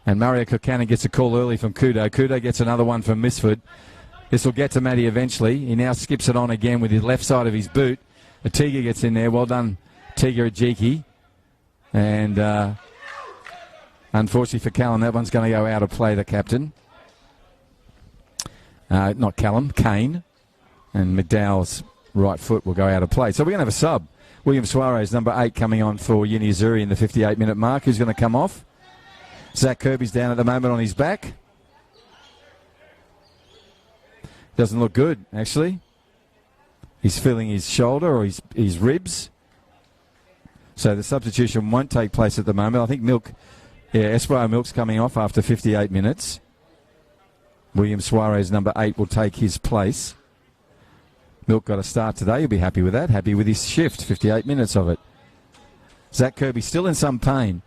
And Mario Kokanen gets a call early from Kudo. Kudo gets another one from Misford. This will get to Matty eventually. He now skips it on again with his left side of his boot. Tiga gets in there. Well done, Tiga Azzurri. And unfortunately for Callum, that one's going to go out of play, the captain. Not Callum, Kane. And McDowell's right foot will go out of play. So we're going to have a sub. William Suarez, number 8, coming on for Uni Azzurri in the 58-minute mark. Who's going to come off? Zach Kirby's down at the moment on his back. Doesn't look good, actually. He's feeling his shoulder or his ribs. So the substitution won't take place at the moment. I think Esquire Milk's coming off after 58 minutes. William Suarez, number 8, will take his place. Milk got a start today. He'll be happy with that. Happy with his shift. 58 minutes of it. Zach Kirby still in some pain.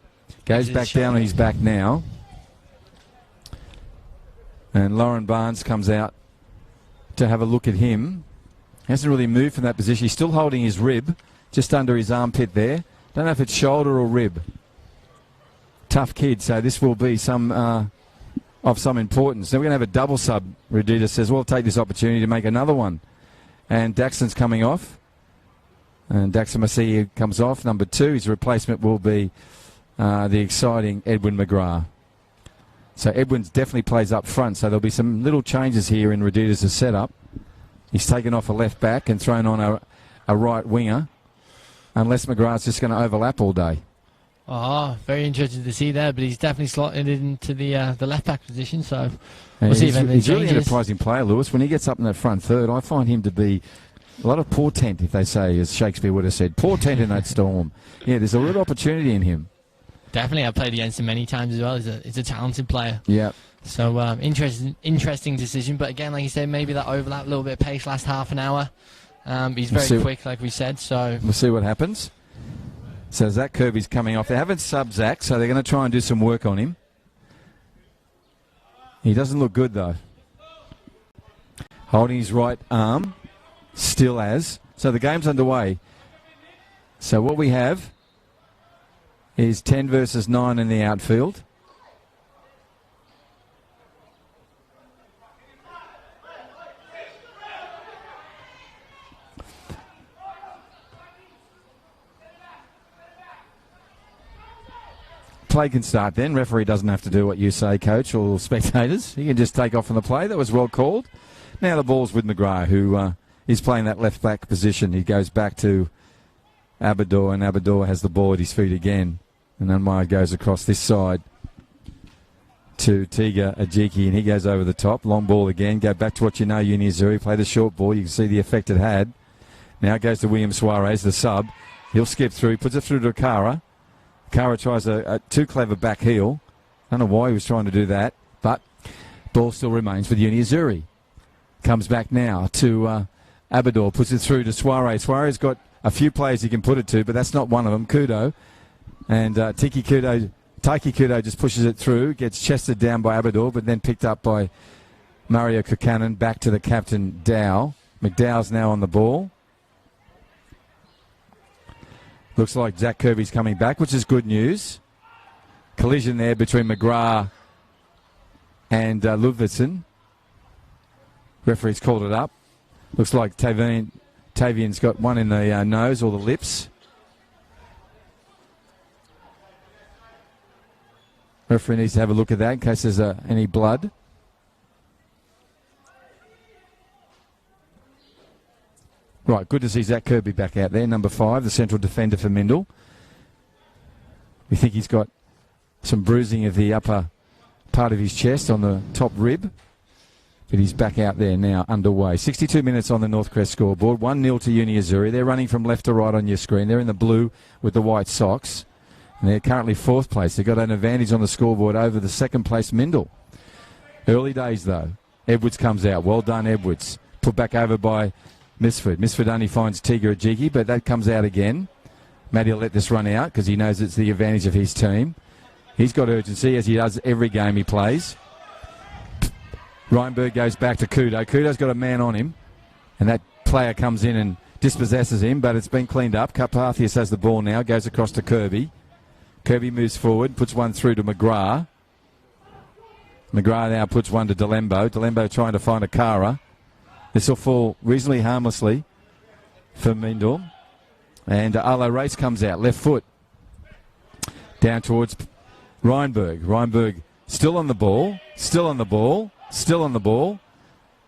Goes back down on his back now. And Lauren Barnes comes out to have a look at him. Hasn't really moved from that position. He's still holding his rib just under his armpit there. Don't know if it's shoulder or rib. Tough kid, so this will be some of some importance. Then we're going to have a double sub. Redita says, well, take this opportunity to make another one. And Daxon's coming off. And Daxon Masia comes off, number 2. His replacement will be the exciting Edwin McGrath. So Edwin's definitely plays up front, so there'll be some little changes here in Redita's setup. He's taken off a left back and thrown on a right winger, unless McGrath's just going to overlap all day. Oh, very interested to see that, but he's definitely slotted into the left back position, so we'll see if anything He's changes. really an enterprising player, Lewis. When he gets up in that front third, I find him to be a lot of portent, if they say, as Shakespeare would have said. Portent in that Storm. Yeah, there's a real opportunity in him. Definitely, I've played against him many times as well. He's a talented player. Yeah. So interesting decision, but again, like you said, maybe that overlap, a little bit of pace last half an hour. He's very quick, like we said. So we'll see what happens. So Zach Kirby's coming off. They haven't subbed Zach, so they're going to try and do some work on him. He doesn't look good though. Holding his right arm, still as. So the game's underway. So what we have is 10 versus 9 in the outfield. Play can start then. Referee doesn't have to do what you say, coach, or spectators. He can just take off from the play. That was well called. Now the ball's with McGrath, who is playing that left-back position. He goes back to Abador, and Abador has the ball at his feet again. And Unmire goes across this side to Tiga Ajiki, and he goes over the top. Long ball again. Go back to what you know, Uni Azzurri. Play the short ball. You can see the effect it had. Now it goes to William Suarez, the sub. He'll skip through, puts it through to Kara. Kara tries a too clever back heel. I don't know why he was trying to do that, but ball still remains with Uni Azzurri. Comes back now to Abador, puts it through to Suarez. Suarez got a few players he can put it to, but that's not one of them. Kudo. And Taiki Kudo just pushes it through, gets chested down by Abador, but then picked up by Mario Kukanen. Back to the captain, Dow. McDowell's now on the ball. Looks like Zach Kirby's coming back, which is good news. Collision there between McGrath and Ludvigsen. Referee's called it up. Looks like Tavian's got one in the nose or the lips. Referee needs to have a look at that in case there's any blood. Right, good to see Zach Kirby back out there, number 5, the central defender for Mindle. We think he's got some bruising of the upper part of his chest on the top rib. But he's back out there now, underway. 62 minutes on the Northcrest scoreboard. 1-0 to Uni Azzurri. They're running from left to right on your screen. They're in the blue with the white socks. And they're currently 4th place. They've got an advantage on the scoreboard over the 2nd place Mindle. Early days, though. Edwards comes out. Well done, Edwards. Put back over by Misford. Misford only finds Tiga Ajiki, but that comes out again. Matty will let this run out because he knows it's the advantage of his team. He's got urgency, as he does every game he plays. Reinberg goes back to Kudo. Kudo's got a man on him, and that player comes in and dispossesses him, but it's been cleaned up. Carpathius has the ball now, goes across to Kirby. Kirby moves forward, puts one through to McGrath. McGrath now puts one to Delembo. Delembo trying to find a Kara. This will fall reasonably harmlessly for Mindle. And Arlo Race comes out, left foot. Down towards Reinberg. Reinberg still on the ball, still on the ball, still on the ball,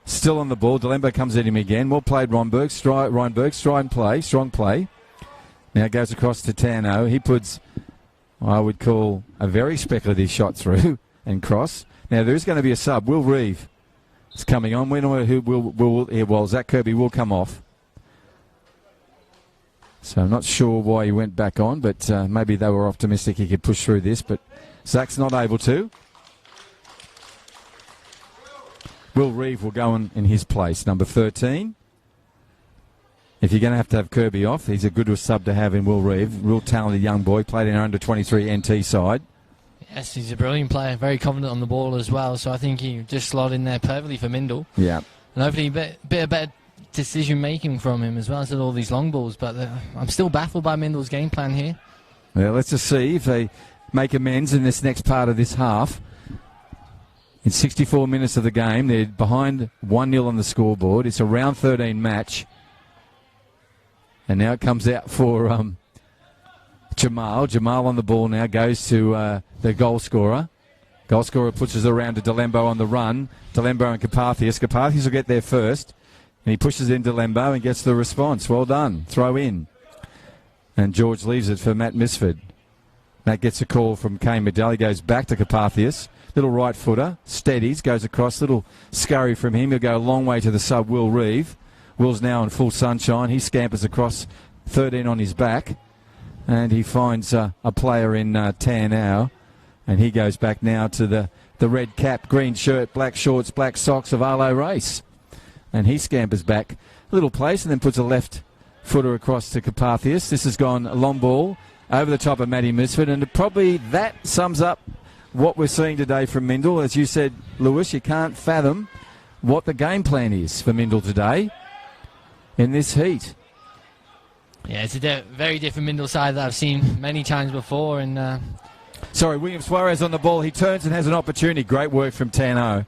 still on the ball. Delembo comes at him again. Well played, Reinberg. Strong play. Now it goes across to Tano. He puts, I would call, a very speculative shot through and cross. Now there is going to be a sub. Will Reeve is coming on. Zach Kirby will come off. So I'm not sure why he went back on, but maybe they were optimistic he could push through this, but Zach's not able to. Will Reeve will go in his place, number 13. If you're going to have Kirby off, he's a good sub to have in Will Reeve. Real talented young boy, played in our under-23 NT side. Yes, he's a brilliant player, very confident on the ball as well, so I think he just slot in there perfectly for Mindle. Yeah. And hopefully a bit of better decision-making from him as well as all these long balls, but I'm still baffled by Mindle's game plan here. Well, let's just see if they make amends in this next part of this half. In 64 minutes of the game, they're behind 1-0 on the scoreboard. It's a round 13 match. And now it comes out for Jamal. Jamal on the ball now goes to the goal scorer. Goal scorer puts it around to Delembo on the run. Delembo and Carpathius. Carpathius will get there first. And he pushes in Delembo and gets the response. Well done. Throw in. And George leaves it for Matt Misford. Matt gets a call from Kane Medell. He goes back to Carpathius. Little right footer. Steadies. Goes across. Little scurry from him. He'll go a long way to the sub, Will Reeve. Will's now in full sunshine. He scampers across, 13 on his back. And he finds a player in Tanau. And he goes back now to the red cap, green shirt, black shorts, black socks of Arlo Race. And he scampers back a little place and then puts a left footer across to Carpathius. This has gone a long ball over the top of Matty Misford. And probably that sums up what we're seeing today from Mindle. As you said, Lewis, you can't fathom what the game plan is for Mindle today in this heat. Yeah, it's a very different Mindle side that I've seen many times before. And sorry, William Suarez on the ball. He turns and has an opportunity. Great work from Tano.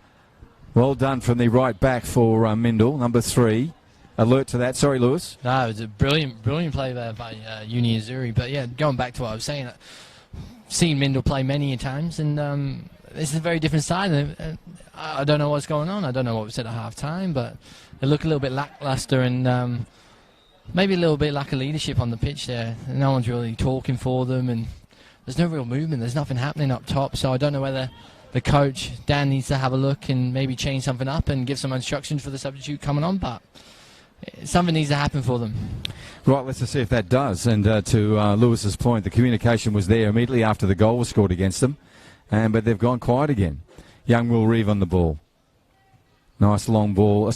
Well done from the right back for Mindle, number 3. Alert to that. Sorry, Lewis. No, it was a brilliant play there by Uni Azzurri. But yeah, going back to what I was saying, seen Mindle play many times, and this is a very different side. I don't know what's going on. I don't know what we said at half-time, but they look a little bit lackluster and maybe a little bit lack of leadership on the pitch there. No one's really talking for them, and there's no real movement. There's nothing happening up top, so I don't know whether the coach, Dan, needs to have a look and maybe change something up and give some instructions for the substitute coming on, but something needs to happen for them. Right, let's just see if that does. And to Lewis's point, the communication was there immediately after the goal was scored against them, but they've gone quiet again. Young Will Reeve on the ball. Nice long ball.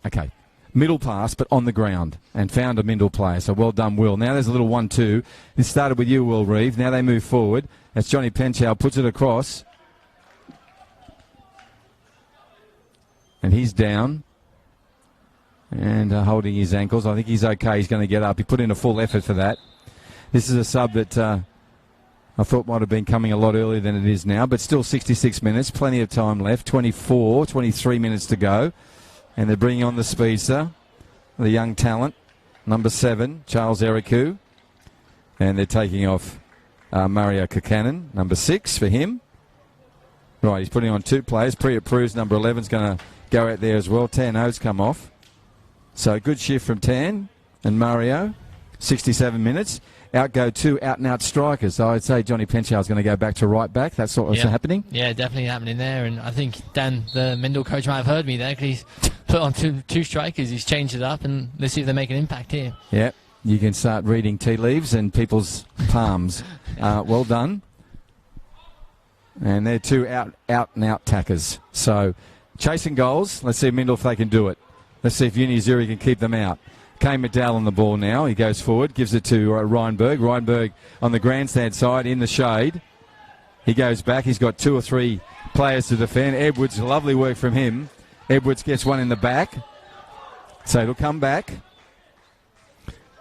Okay. Middle pass, but on the ground, and found a Mindle player. So well done, Will. Now there's a little 1-2. This started with you, Will Reeve. Now they move forward. That's Johnny Penchow, puts it across. And he's down. And holding his ankles. I think he's okay. He's going to get up. He put in a full effort for that. This is a sub that I thought might have been coming a lot earlier than it is now, but still 66 minutes. Plenty of time left. 23 minutes to go. And they're bringing on the speedster, the young talent, number 7, Charles Ericu. And they're taking off Mario Kakanen, number 6 for him. Right, he's putting on 2 players. Priya Pruz, number 11, is going to go out there as well. Tan O's come off. So good shift from Tan and Mario. 67 minutes. Out go 2 out-and-out strikers. So I'd say Johnny Penchow is going to go back to right back. That's what's happening. Yeah, definitely happening there. And I think Dan, the Mindle coach, might have heard me there, because he's put on two strikers. He's changed it up, and let's see if they make an impact here. Yeah, you can start reading tea leaves and people's palms. Well done. And they're 2 out-and-out tackers. So chasing goals. Let's see Mindle if they can do it. Let's see if Azzurri can keep them out. Kane McDowell on the ball now. He goes forward, gives it to Reinberg. Reinberg on the grandstand side in the shade. He goes back. He's got 2 or 3 players to defend. Edwards, lovely work from him. Edwards gets one in the back. So it'll come back.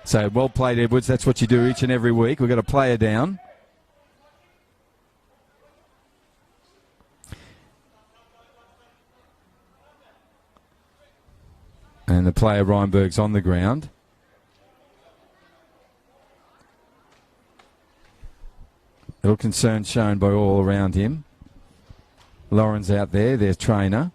So well played, Edwards. That's what you do each and every week. We've got a player down. And the player, Reinberg's on the ground. Little concern shown by all around him. Lauren's out there, their trainer.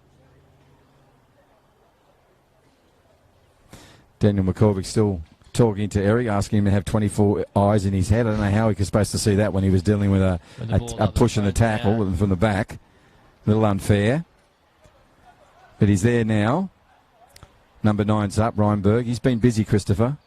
Daniel McCormick still talking to Eric, asking him to have 24 eyes in his head. I don't know how he was supposed to see that when he was dealing with a push and a tackle from the back. A little unfair. But he's there now. Number 9's up, Reinberg. He's been busy, Christopher.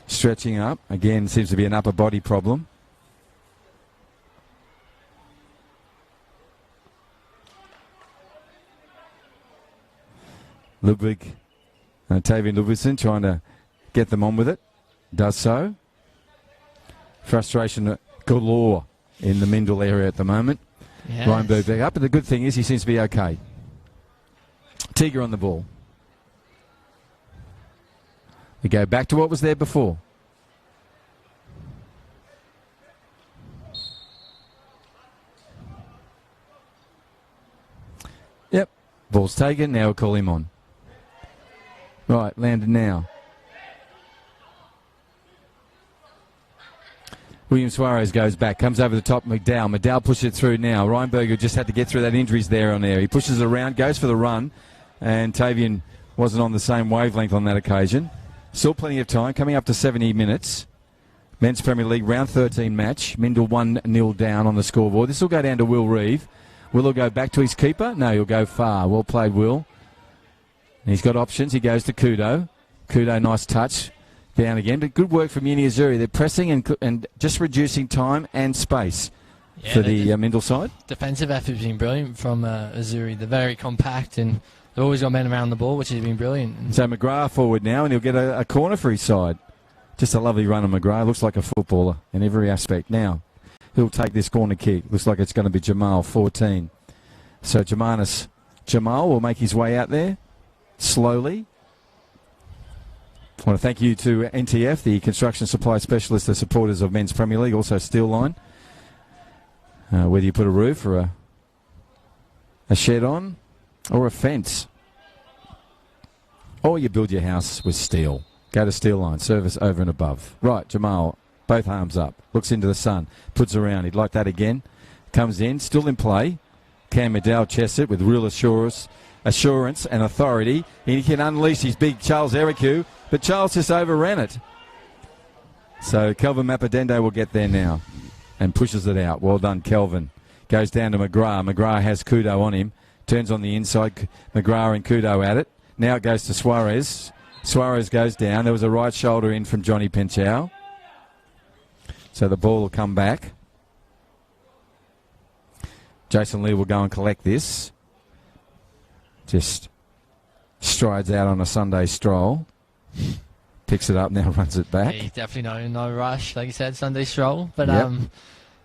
Stretching up. Again, seems to be an upper body problem. Ludwig, Tavian Ludwigson trying to get them on with it. Does so. Frustration galore in the Mindle area at the moment. Yes. Reinberg back up, but the good thing is he seems to be okay. Tiger on the ball. We go back to what was there before. Yep, ball's taken, now we'll call him on. Right, Landon now. William Suarez goes back, comes over the top, McDowell. McDowell pushes it through now. Reinberg, who just had to get through that injuries there on there. He pushes it around, goes for the run, and Tavian wasn't on the same wavelength on that occasion. Still plenty of time, coming up to 70 minutes. Men's Premier League round 13 match. Mindle 1-0 down on the scoreboard. This will go down to Will Reeve. Will he go back to his keeper? No, he'll go far. Well played, Will. And he's got options. He goes to Kudo. Kudo, nice touch. Down again, but good work from Azzurri. They're pressing and just reducing time and space for the Mindle side. Defensive effort has been brilliant from Azzurri. They're very compact and they've always got men around the ball, which has been brilliant. So McGrath forward now, and he'll get a corner for his side. Just a lovely run on McGrath. Looks like a footballer in every aspect. Now, he'll take this corner kick. Looks like it's going to be Jamal, 14. So Jamal will make his way out there slowly. I want to thank you to NTF, the construction supply specialist, the supporters of Men's Premier League, also Steel Line. Whether you put a roof or a shed on, or a fence. Or you build your house with steel. Go to steel line, service over and above. Right, Jamal, both arms up, looks into the sun, puts around. He'd like that again. Comes in, still in play. Cam McDowell chests it with real assurance and authority. He can unleash his big Charles Ericu, but Charles just overran it. So Kelvin Mappadende will get there now and pushes it out. Well done, Kelvin. Goes down to McGrath. McGrath has Kudo on him. Turns on the inside. McGrath and Kudo at it. Now it goes to Suarez. Suarez goes down. There was a right shoulder in from Johnny Penchau. So the ball will come back. Jason Lee will go and collect this. Just strides out on a Sunday stroll. Picks it up, now runs it back. Yeah, definitely no rush, like you said, Sunday stroll. But Yep.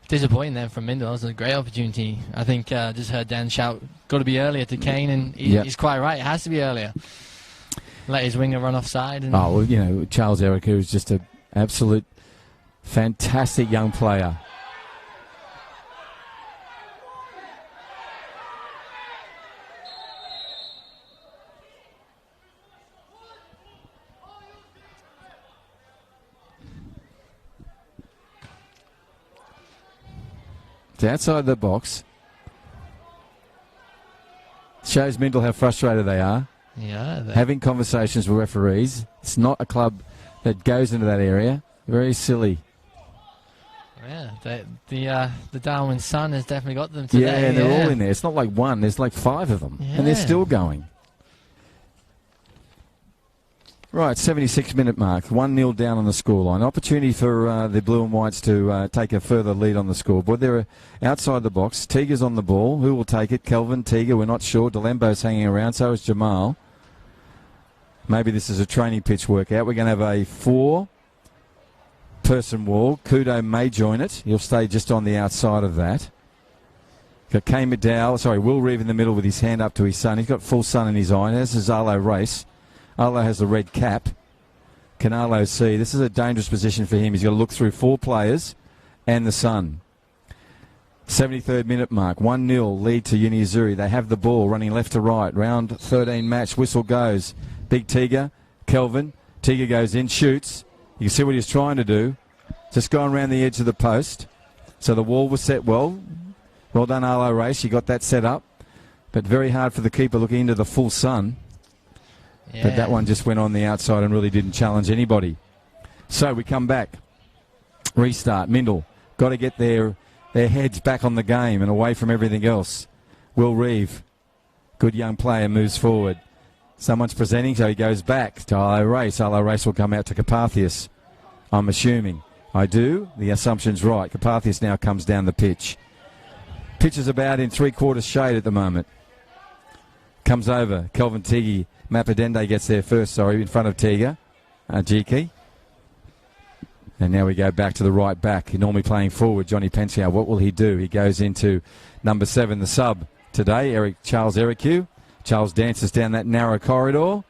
disappointing then from Mindle. It was a great opportunity. I think just heard Dan shout, got to be earlier to Kane, and he's quite right. It has to be earlier. Let his winger run offside. And Oh, well, you know, Charles Erica is just an absolute fantastic young player. It's outside the box. Shows Mindle how frustrated they are. yeah, Having conversations with referees. It's not a club that goes into that area. Very silly. the Darwin Sun has definitely got them today. Yeah, they're all in there. It's not like one. There's like 5 of them. And they're Yeah. still going. Right, 76-minute mark. 1-0 down on the scoreline. Opportunity for the Blue and Whites to take a further lead on the scoreboard. They're outside the box. Teager's on the ball. Who will take it? Kelvin, Teager, we're not sure. Delembo's hanging around. So is Jamal. Maybe this is a training pitch workout. We're going to have a 4-person wall. Kudo may join it. He'll stay just on the outside of that. Got Kane McDowell, Will Reeve in the middle with his hand up to his son. He's got full sun in his eye. And as is Arlo Race. Arlo has the red cap. Can Arlo see? This is a dangerous position for him. He's got to look through 4 players and the sun. 73rd minute mark. 1-0 lead to Uni Azzurri. They have the ball running left to right. Round 13 match. Whistle goes. Big Teager. Kelvin. Teager goes in. Shoots. You can see what he's trying to do. Just going around the edge of the post. So the wall was set well. Well done, Arlo Race. You got that set up. But very hard for the keeper looking into the full sun. But that one just went on the outside and really didn't challenge anybody. So we come back. Restart. Mindle. Got to get their heads back on the game and away from everything else. Will Reeve. Good young player, moves forward. Someone's presenting, so he goes back to Arlo Race. Arlo Race will come out to Carpathius. I'm assuming. I do. The assumption's right. Carpathius now comes down the pitch. Pitch is about in 3/4 shade at the moment. Comes over. Kelvin Tiggy. Mappadende gets there first, in front of Tiga. Jiki. And now we go back to the right back. He's normally playing forward, Johnny Penchau. What will he do? He goes into number 7, the sub today, Charles Ericu. Charles dances down that narrow corridor.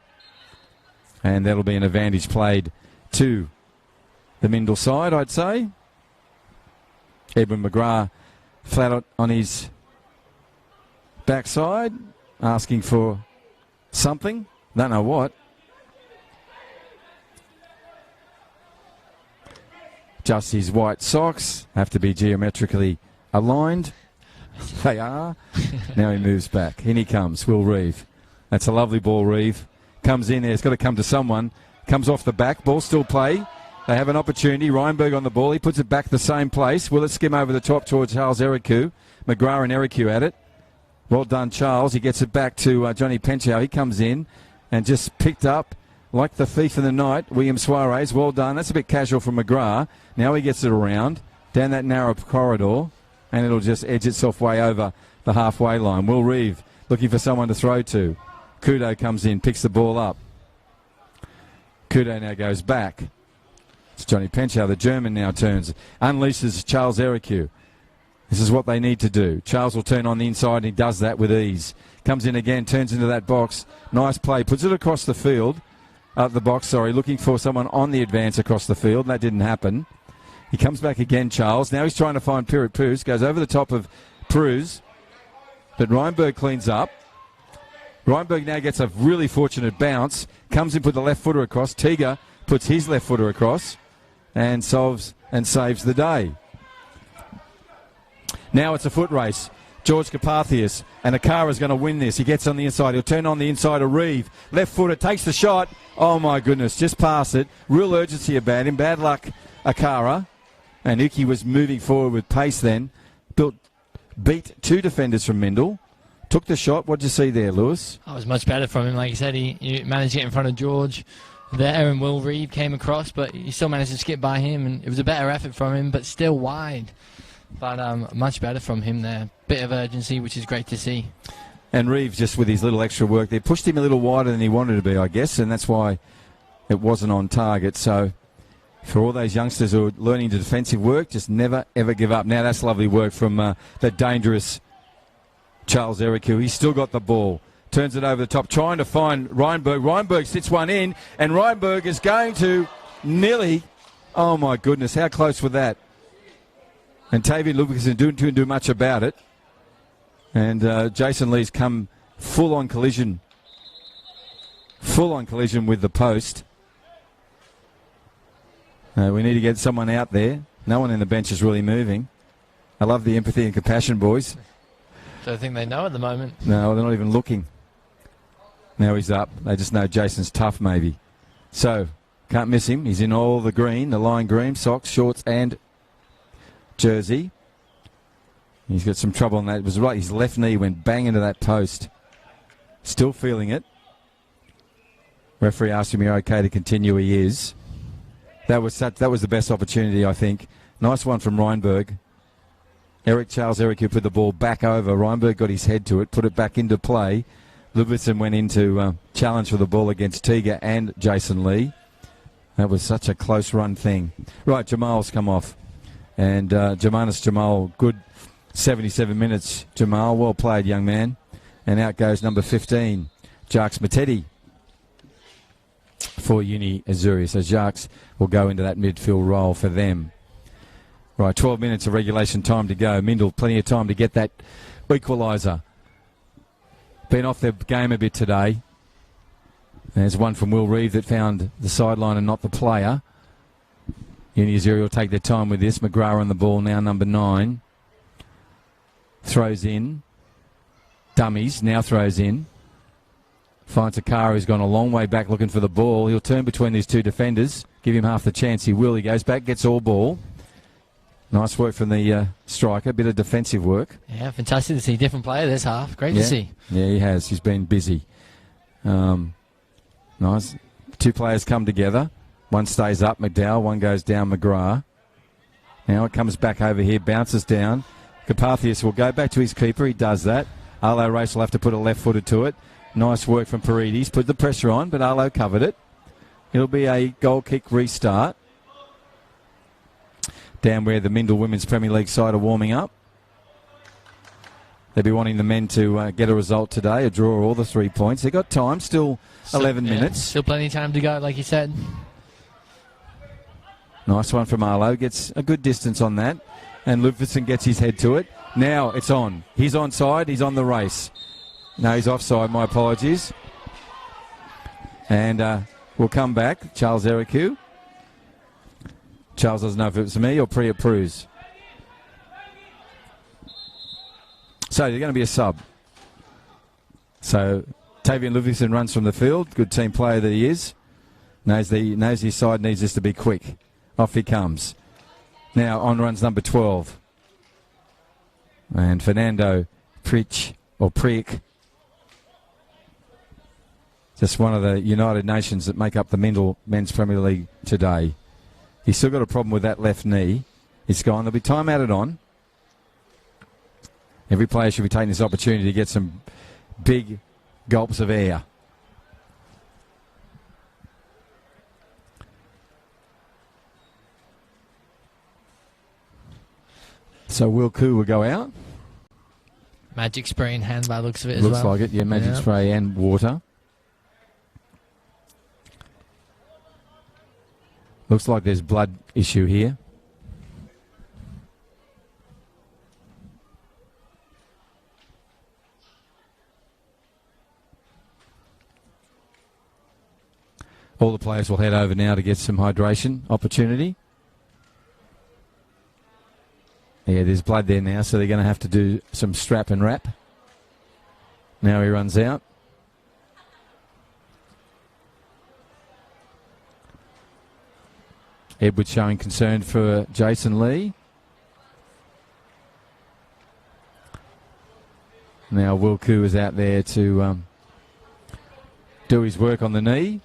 And that'll be an advantage played to the Mindle side, I'd say. Edwin McGrath flat on his backside, asking for something. Don't know what. Just his white socks have to be geometrically aligned. They are. Now he moves back. In he comes, Will Reeve. That's a lovely ball, Reeve. Comes in there. It's got to come to someone. Comes off the back. Ball still play. They have an opportunity. Reinberg on the ball. He puts it back the same place. Will it skim over the top towards Charles Ericu? McGrath and Ericu at it. Well done, Charles. He gets it back to Johnny Penchau. He comes in and just picked up, like the thief in the night, William Suarez. Well done. That's a bit casual from McGrath. Now he gets it around, down that narrow corridor, and it'll just edge itself way over the halfway line. Will Reeve looking for someone to throw to. Kudo comes in, picks the ball up. Kudo now goes back. It's Johnny Penchau. The German now turns, unleashes Charles Ericu. This is what they need to do. Charles will turn on the inside, and he does that with ease. Comes in again, turns into that box. Nice play. Puts it across the field. Looking for someone on the advance across the field. That didn't happen. He comes back again, Charles. Now he's trying to find Pirate Poos. Goes over the top of Pruz. But Reinberg cleans up. Reinberg now gets a really fortunate bounce. Comes in, put the left footer across. Tiga puts his left footer across and solves and saves the day. Now it's a foot race. George Carpathius, and Akara's going to win this. He gets on the inside. He'll turn on the inside of Reeve. Left footer, takes the shot. Oh, my goodness, just past it. Real urgency about him. Bad luck, Akara. And Uki was moving forward with pace then. Beat two defenders from Mindel. Took the shot. What did you see there, Lewis? That was much better from him. Like you said, he managed to get in front of George there, and Will Reeve came across, but he still managed to skip by him, and it was a better effort from him, but still wide. But much better from him there. Bit of urgency, which is great to see. And Reeves, just with his little extra work there, pushed him a little wider than he wanted to be, I guess, and that's why it wasn't on target. So for all those youngsters who are learning to defensive work, just never, ever give up. Now that's lovely work from the dangerous Charles Ericu. He's still got the ball. Turns it over the top, trying to find Reinberg. Reinberg sits one in, and Reinberg is going to nearly... Oh, my goodness, how close was that? And Tavian Ludwigson didn't do much about it. And Jason Lee's come full-on collision with the post. We need to get someone out there. No one in the bench is really moving. I love the empathy and compassion, boys. Don't think they know at the moment. No, they're not even looking. Now he's up. They just know Jason's tough, maybe. So, can't miss him. He's in all the green, the lime green, socks, shorts and jersey. He's got some trouble on that. It was right. His left knee went bang into that post. Still feeling it. Referee asked him, "You're okay to continue?" He is. That was the best opportunity, I think. Nice one from Reinberg. Charles Eric who put the ball back over. Reinberg got his head to it, put it back into play. Ludwigson went into challenge for the ball against Tiga and Jason Lee. That was such a close run thing. Right, Jamal's come off. And Jamal, good 77 minutes. Jamal, well played, young man. And out goes number 15, Jacques Matetti for Uni Azzurri. So Jacques will go into that midfield role for them. Right, 12 minutes of regulation time to go. Mindel, plenty of time to get that equaliser. Been off their game a bit today. There's one from Will Reeve that found the sideline and not the player. Uni Azzurri will take their time with this. McGrath on the ball now, number 9. Throws in. Dummies, now throws in. Finds Akara, who's gone a long way back looking for the ball. He'll turn between these two defenders. Give him half the chance. He will. He goes back, gets all ball. Nice work from the striker. Bit of defensive work. Yeah, fantastic to see. Different player this half. Great to see. Yeah, he has. He's been busy. Nice. Two players come together. One stays up, McDowell. One goes down, McGrath. Now it comes back over here, bounces down. Carpathius will go back to his keeper. He does that. Arlo Race will have to put a left footer to it. Nice work from Paredes. Put the pressure on, but Arlo covered it. It'll be a goal kick restart. Down where the Mindel Women's Premier League side are warming up. They'll be wanting the men to get a result today, a draw, all the 3 points. They've got time, still 11 minutes. Still plenty of time to go, like you said. Nice one from Arlo. Gets a good distance on that. And Ludwigson gets his head to it. Now it's on. He's onside. He's on the race. No, he's offside. My apologies. And we'll come back. Charles Ericu. Charles doesn't know if it was me or Priya Pruz. So there's going to be a sub. So Tavian Ludwigson runs from the field. Good team player that he is. Knows his side needs this to be quick. Off he comes. Now on runs number 12. And Fernando Prick. Just one of the United Nations that make up the Mindel Men's Premier League today. He's still got a problem with that left knee. It's gone. There'll be time added on. Every player should be taking this opportunity to get some big gulps of air. So Will Koo will go out. Magic spray in hand by the looks of it as well. Looks like it, yeah. Magic spray and water. Looks like there's blood issue here. All the players will head over now to get some hydration opportunity. Yeah, there's blood there now, so they're going to have to do some strap and wrap. Now he runs out. Edward showing concern for Jason Lee. Now Wilku is out there to do his work on the knee.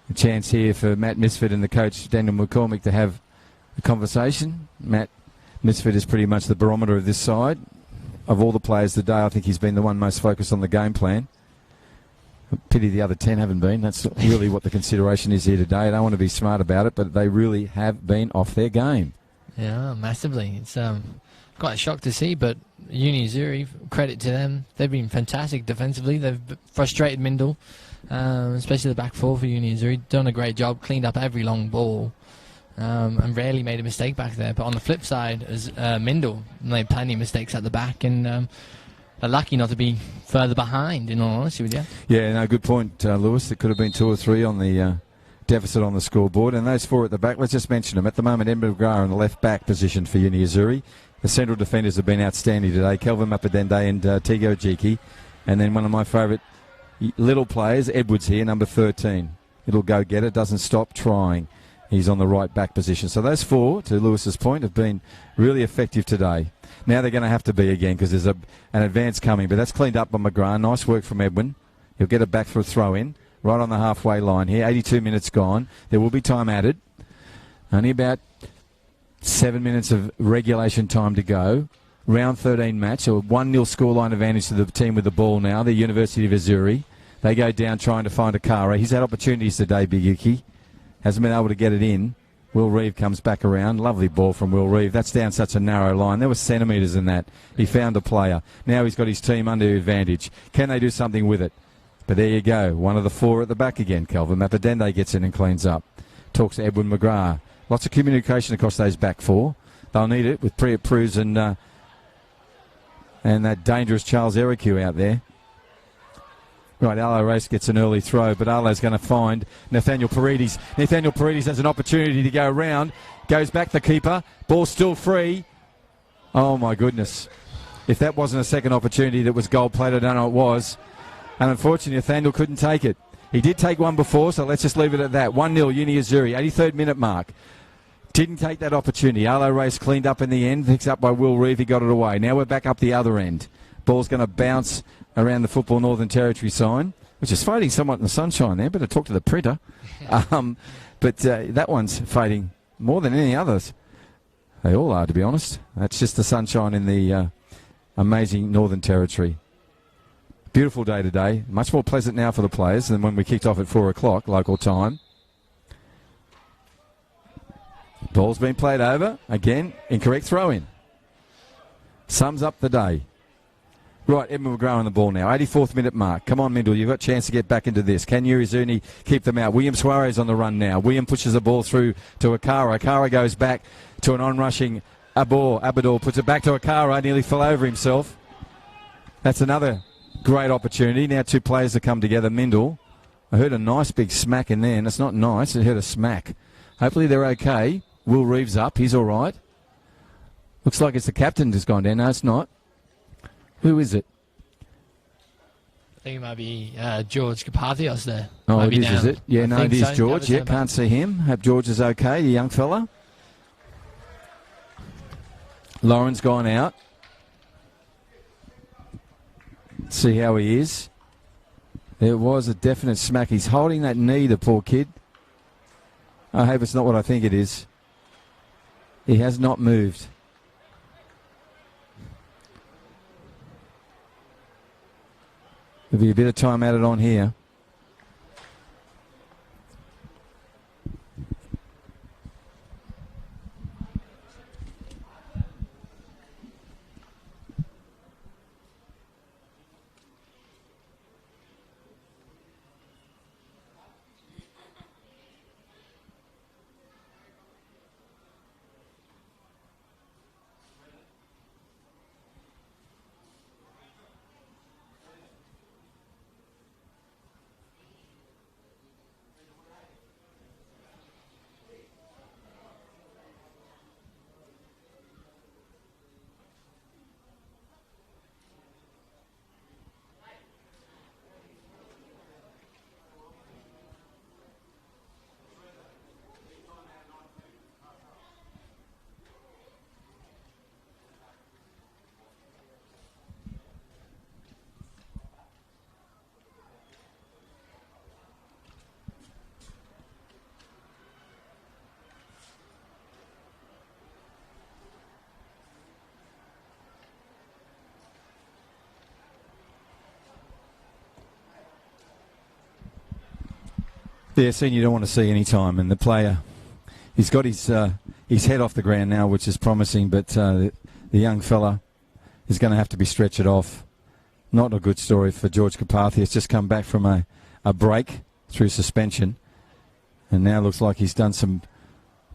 A chance here for Matt Misford and the coach Daniel McCormick to have a conversation. Matt Misford is pretty much the barometer of this side. Of all the players today, I think he's been the one most focused on the game plan. Pity the other 10 haven't been. That's really what the consideration is here today. I don't want to be smart about it, but they really have been off their game. Yeah, massively. It's quite a shock to see, but Uni Azzurri, credit to them. They've been fantastic defensively. They've frustrated Mindle, especially the back four for Uni Azzurri. Done a great job, cleaned up every long ball, and rarely made a mistake back there. But on the flip side, as Mindle made plenty of mistakes at the back, and are lucky not to be further behind, in all honesty with you. Yeah, no, good point, Lewis. There could have been 2 or 3 on the deficit on the scoreboard. And those 4 at the back, let's just mention them. At the moment, Edmund McGrath in the left back position for Uni Azzurri. The central defenders have been outstanding today. Kelvin Mapadende and Tigo Jiki. And then one of my favourite little players, Edwards here, number 13. It'll go get it, doesn't stop trying. He's on the right back position. So those 4, to Lewis's point, have been really effective today. Now they're going to have to be again because there's an advance coming. But that's cleaned up by McGrath. Nice work from Edwin. He'll get it back for a throw-in. Right on the halfway line here. 82 minutes gone. There will be time added. Only about 7 minutes of regulation time to go. Round 13 match. A 1-0 scoreline advantage to the team with the ball now. The University of Azzurri. They go down trying to find Akara. He's had opportunities today, Big Yuki. Hasn't been able to get it in. Will Reeve comes back around. Lovely ball from Will Reeve. That's down such a narrow line. There were centimetres in that. He found a player. Now he's got his team under advantage. Can they do something with it? But there you go. One of the 4 at the back again. Kelvin Mapadende gets in and cleans up. Talks to Edwin McGrath. Lots of communication across those back 4. They'll need it with Priya Pruz and that dangerous Charles Ericu out there. Right, Arlo Race gets an early throw, but Arlo's going to find Nathaniel Paredes. Nathaniel Paredes has an opportunity to go around. Goes back the keeper. Ball still free. Oh, my goodness. If that wasn't a second opportunity that was gold-plated, I don't know what it was. And unfortunately, Nathaniel couldn't take it. He did take one before, so let's just leave it at that. 1-0, Uni Azzurri, 83rd minute mark. Didn't take that opportunity. Arlo Race cleaned up in the end. Picked up by Will Reeve. He got it away. Now we're back up the other end. Ball's going to bounce around the Football Northern Territory sign, which is fading somewhat in the sunshine there. Better talk to the printer. But that one's fading more than any others. They all are, to be honest. That's just the sunshine in the amazing Northern Territory. Beautiful day today. Much more pleasant now for the players than when we kicked off at 4 o'clock local time. Ball's been played over. Again, incorrect throw-in. Sums up the day. Right, Edmund McGrath on the ball now. 84th minute mark. Come on, Mindle. You've got a chance to get back into this. Can Urizuni keep them out? William Suarez on the run now. William pushes the ball through to Akara. Akara goes back to an on-rushing Abor. Abador puts it back to Akara. Nearly fell over himself. That's another great opportunity. Now 2 players have come together. Mindle. I heard a nice big smack in there, and it's not nice. I heard a smack. Hopefully they're okay. Will Reeves up. He's all right. Looks like it's the captain who's gone down. No, it's not. Who is it? I think it might be George Kapathios there. Oh, might it is down. it? Yeah, no, it is so. George. Yeah, can't see him. Hope George is okay, the young fella. Lauren's gone out. See how he is. There was a definite smack. He's holding that knee, the poor kid. I hope it's not what I think it is. He has not moved. There'll be a bit of time added on here. Yeah, scene you don't want to see any time, and the player, he's got his head off the ground now, which is promising, but the young fella is going to have to be stretchered off. Not a good story for George Carpathy. He's just come back from a break through suspension, and now looks like he's done some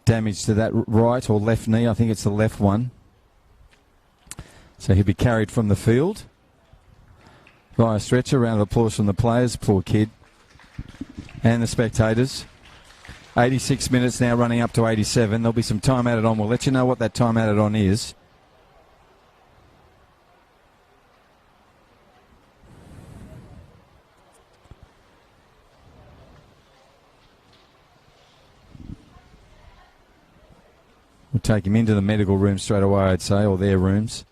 damage to that right or left knee. I think it's the left one. So he'll be carried from the field via a stretcher. Round of applause from the players. Poor kid. And the spectators. 86 minutes now, running up to 87. There'll be some time added on. We'll let you know what that time added on is. We'll take him into the medical room straight away, I'd say, or their rooms.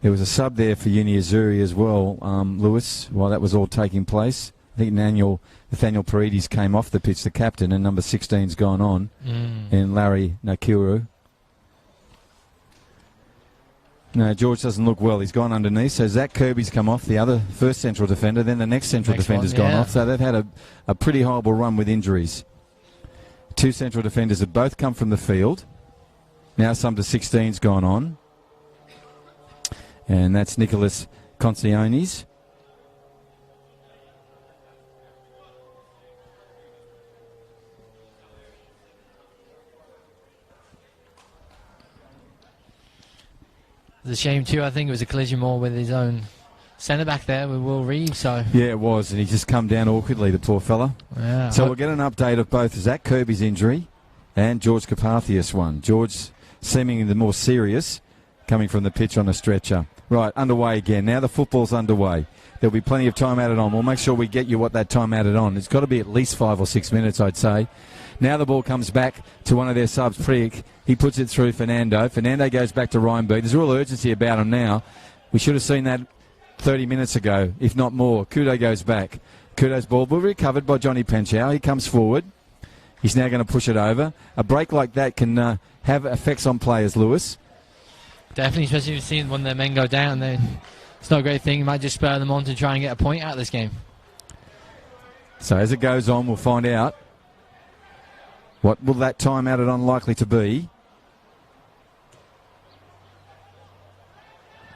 There was a sub there for Azzurri as well, Lewis, while that was all taking place. I think Nathaniel Paredes came off the pitch, the captain, and number 16's gone on, and Larry Nakuru. No, George doesn't look well. He's gone underneath. So Zach Kirby's come off, the other first central defender. Then the next central defender's gone off. So they've had a pretty horrible run with injuries. Two central defenders have both come from the field. Now some to 16's gone on. And that's Nicholas Conciones. It's a shame too. I think it was a collision more with his own centre back there with Will Reeve. So yeah, it was, and he just come down awkwardly, the poor fella. Yeah. So we'll get an update of both Zach Kirby's injury and George Carpathius one. George seemingly the more serious, coming from the pitch on a stretcher. Right, underway again. Now the football's underway. There'll be plenty of time added on. We'll make sure we get you what that time added on. It's got to be at least 5 or 6 minutes, I'd say. Now the ball comes back to one of their subs, Prick. He puts it through Fernando. Fernando goes back to Reinberg. There's real urgency about him now. We should have seen that 30 minutes ago, if not more. Kudo goes back. Kudo's ball will be recovered by Johnny Penchow. He comes forward. He's now going to push it over. A break like that can have effects on players, Lewis. Definitely, especially if you've seen one of their men go down. Then it's not a great thing. It might just spur them on to try and get a point out of this game. So as it goes on, we'll find out. What will that time added on likely to be?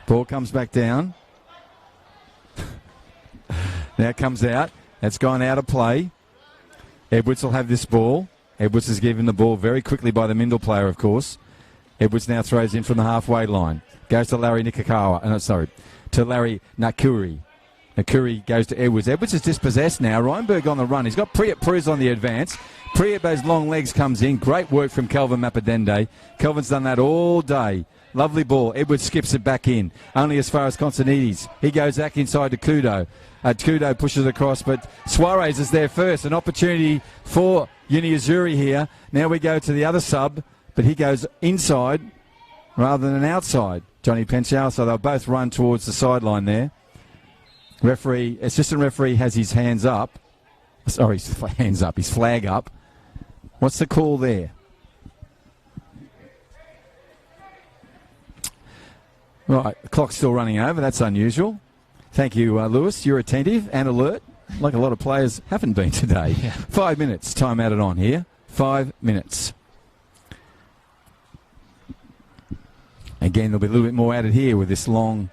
Ball comes back down. Now it comes out. It's gone out of play. Edwards will have this ball. Edwards is given the ball very quickly by the Mindle player, of course. Edwards now throws in from the halfway line. Goes to Larry to Larry Nakuri. Nakuri goes to Edwards. Edwards is dispossessed now. Reinberg on the run. He's got Priet Pruz on the advance. Priet, those long legs, comes in. Great work from Kelvin Mappadende. Kelvin's done that all day. Lovely ball. Edwards skips it back in. Only as far as Constantinides. He goes back inside to Kudo. Kudo pushes across, but Suarez is there first. An opportunity for Azzurri here. Now we go to the other sub, but he goes inside rather than outside. Johnny Penchow, so they'll both run towards the sideline there. Assistant referee has his hands up. Sorry, his hands up, his flag up. What's the call there? Right, the clock's still running over. That's unusual. Thank you, Lewis. You're attentive and alert, like a lot of players haven't been today. Yeah. 5 minutes, time added on here. 5 minutes. Again, there'll be a little bit more added here with this long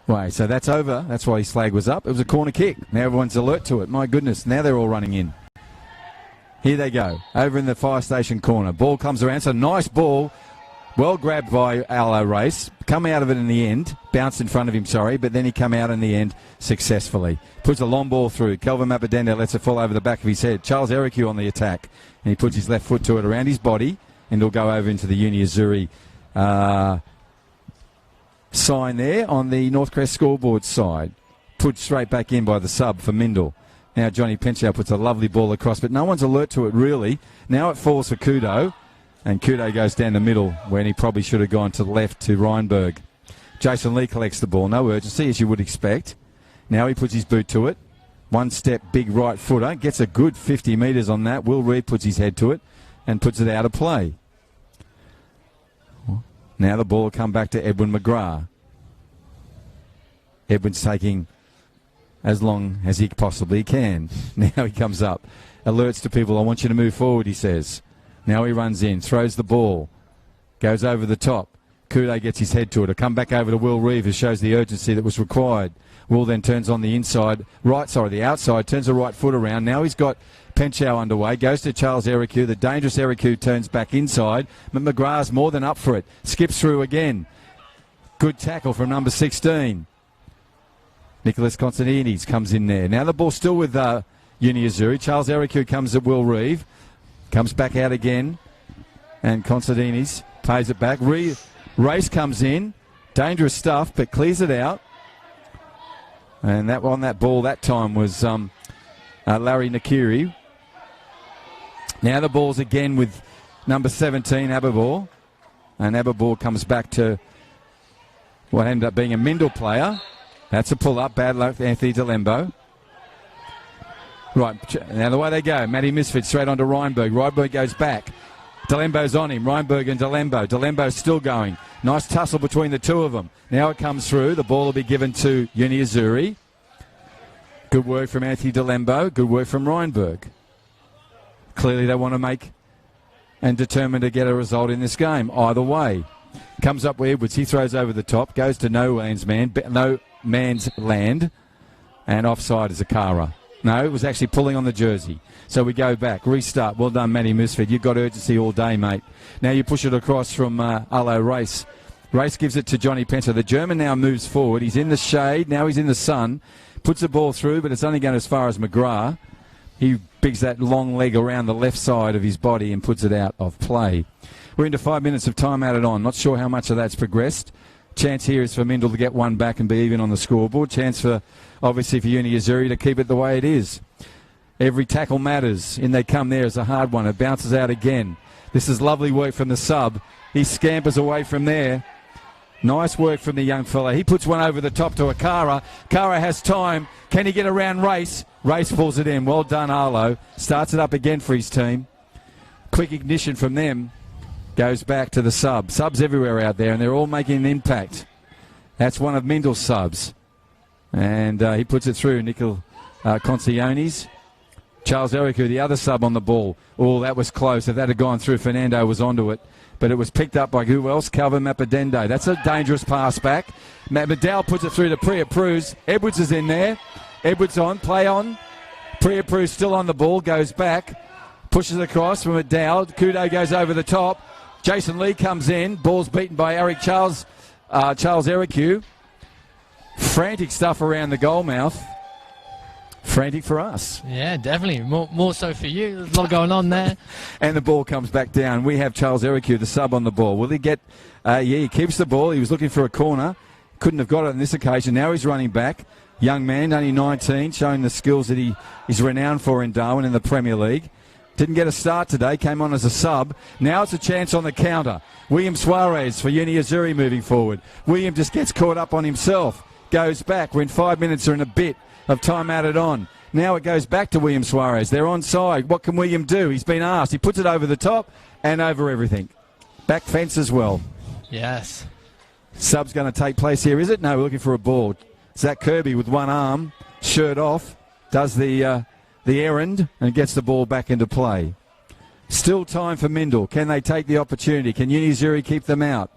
way. So that's over. That's why his flag was up. It was a corner kick. Now everyone's alert to it. My goodness, now they're all running in. Here they go, over in the fire station corner. Ball comes around. It's a nice ball. Well grabbed by Allo Race. Come out of it in the end. Bounced in front of him, sorry. But then he come out in the end successfully. Puts a long ball through. Kelvin Mappadende lets it fall over the back of his head. Charles Ericu on the attack. And he puts his left foot to it around his body. And it'll go over into the Azzurri sign there on the Northcrest scoreboard side. Put straight back in by the sub for Mindle. Now Johnny Penchow puts a lovely ball across. But no one's alert to it, really. Now it falls for Kudo. And Kudo goes down the middle when he probably should have gone to the left to Reinberg. Jason Lee collects the ball. No urgency, as you would expect. Now he puts his boot to it. One step, big right footer. Gets a good 50 metres on that. Will Reed puts his head to it and puts it out of play. Now the ball will come back to Edwin McGrath. Edwin's taking as long as he possibly can. Now he comes up, alerts to people, I want you to move forward, he says. Now he runs in, throws the ball, goes over the top. Kudo gets his head to it. It'll come back over to Will Reeve, who shows the urgency that was required. Will then turns on the inside, the outside, turns the right foot around. Now he's got Penchow underway, goes to Charles Ericu. The dangerous Ericu turns back inside. But McGrath's more than up for it. Skips through again. Good tackle from number 16. Nicholas Constantinides comes in there. Now the ball still with Uni Azzurri. Charles Ericu comes at Will Reeve. Comes back out again. And Constantinides pays it back. Race comes in. Dangerous stuff, but clears it out. And that on that ball that time was Larry Nakiri. Now the ball's again with number 17, Ababor. And Ababor comes back to what ended up being a Mindle player. That's a pull-up. Bad luck for Anthony Delembo. Right, now the way they go. Matty Misfit straight onto Reinberg. Reinberg goes back. Delembo's on him. Reinberg and Delembo. Delembo's still going. Nice tussle between the two of them. Now it comes through. The ball will be given to Uni Azzurri. Good work from Anthony Delembo. Good work from Reinberg. Clearly they want to make and determined to get a result in this game. Either way. Comes up with Edwards. He throws over the top. Goes to no man's land. And offside is Akara. No, it was actually pulling on the jersey. So we go back. Restart. Well done, Matty Misfit. You've got urgency all day, mate. Now you push it across from Arlo Race. Race gives it to Johnny Pencer. The German now moves forward. He's in the shade. Now he's in the sun. Puts the ball through, but it's only going as far as McGrath. He bigs that long leg around the left side of his body and puts it out of play. We're into 5 minutes of time added on. Not sure how much of that's progressed. Chance here is for Mindle to get one back and be even on the scoreboard. Chance for, obviously, for Uni Azzurri to keep it the way it is. Every tackle matters. In they come there is a hard one. It bounces out again. This is lovely work from the sub. He scampers away from there. Nice work from the young fella. He puts one over the top to Akara. Akara has time. Can he get around Race? Race pulls it in. Well done, Arlo. Starts it up again for his team. Quick ignition from them. Goes back to the sub. Subs everywhere out there, and they're all making an impact. That's one of Mindle's subs. And he puts it through. Nicol Conciones. Charles Ericu, the other sub on the ball. Oh, that was close. If that had gone through, Fernando was onto it. But it was picked up by who else? Calvin Mappadende. That's a dangerous pass back. McDowell puts it through to Priya Pruz. Edwards is in there. Edwards on. Play on. Priya Pruz still on the ball. Goes back. Pushes across from McDowell. Kudo goes over the top. Jason Lee comes in. Ball's beaten by Charles Ericu. Frantic stuff around the goal mouth. Frantic for us. Yeah, definitely. More so for you. There's a lot going on there. And the ball comes back down. We have Charles Ericu, the sub, on the ball. Will he get... he keeps the ball. He was looking for a corner. Couldn't have got it on this occasion. Now he's running back. Young man, only 19, showing the skills that he is renowned for in Darwin in the Premier League. Didn't get a start today. Came on as a sub. Now it's a chance on the counter. William Suarez for Uni Azzurri moving forward. William just gets caught up on himself. Goes back. We're in 5 minutes or in a bit of time added on. Now it goes back to William Suarez. They're onside. What can William do? He's been asked. He puts it over the top and over everything. Back fence as well. Yes. Sub's going to take place here, is it? No, we're looking for a ball. Zach Kirby with one arm, shirt off, does the errand and gets the ball back into play. Still time for Mindle. Can they take the opportunity? Can Uni Azzurri keep them out?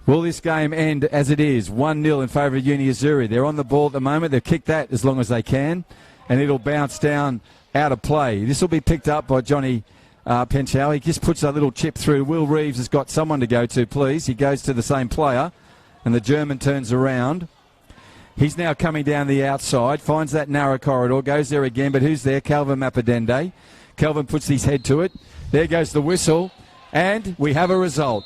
Will this game end as it is? 1-0 in favour of Uni Azzurri. They're on the ball at the moment. They've kicked that as long as they can. And it'll bounce down out of play. This will be picked up by Johnny Penchow. He just puts a little chip through. Will Reeves has got someone to go to, please. He goes to the same player. And the German turns around. He's now coming down the outside. Finds that narrow corridor. Goes there again. But who's there? Calvin Mappadende. Calvin puts his head to it. There goes the whistle. And we have a result.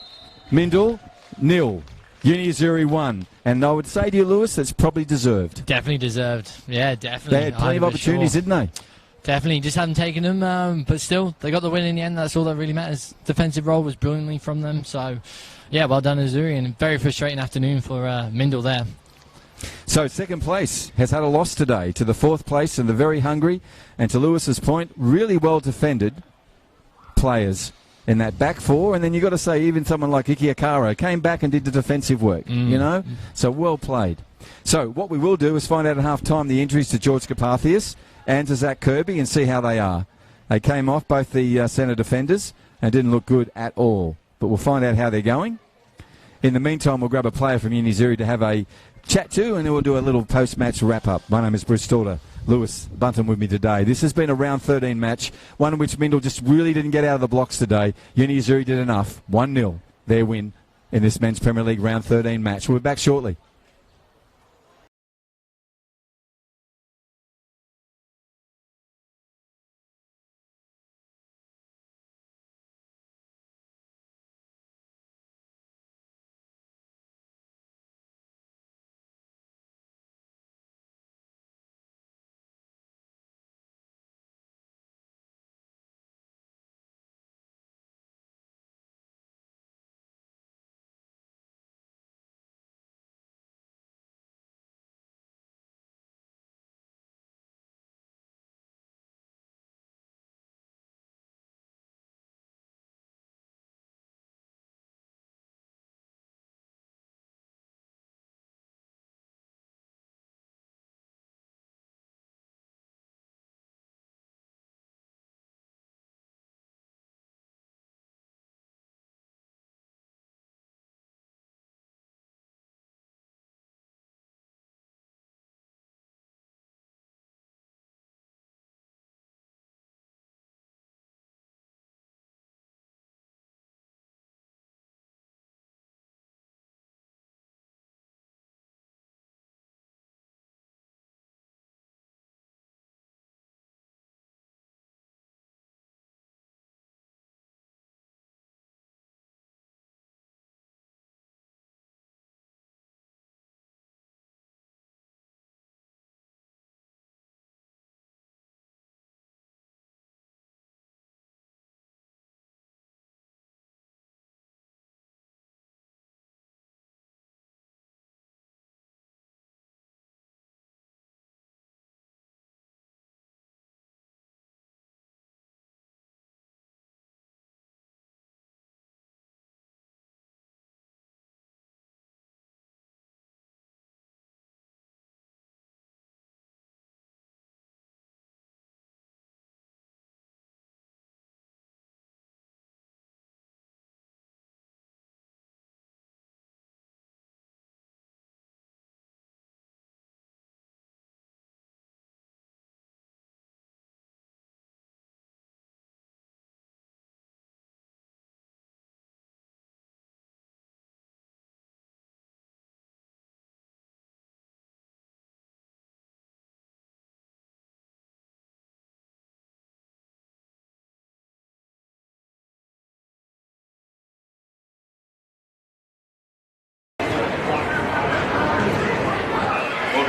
Mindle 0. Uni Azzurri 1. And I would say to you, Lewis, that's probably deserved. Definitely deserved. Yeah, definitely. They had plenty of opportunities, didn't they? Definitely. Just hadn't taken them. But still, they got the win in the end. That's all that really matters. Defensive role was brilliantly from them. So, yeah, well done, Azzurri. And very frustrating afternoon for Mindle there. So second place has had a loss today to the fourth place and the very hungry. And to Lewis's point, really well defended players in that back four. And then you've got to say even someone like Iki Akaro came back and did the defensive work, you know. So well played. So what we will do is find out at half-time the injuries to George Carpathius and to Zach Kirby and see how they are. They came off, both the centre defenders, and didn't look good at all. But we'll find out how they're going. In the meantime, we'll grab a player from Azzurri to have a chat to, and then we'll do a little post-match wrap-up. My name is Bruce Stalter. Lewis Bunton with me today. This has been a round 13 match, one in which Mindle just really didn't get out of the blocks today. Azzurri did enough. 1-0, their win in this Men's Premier League round 13 match. We'll be back shortly.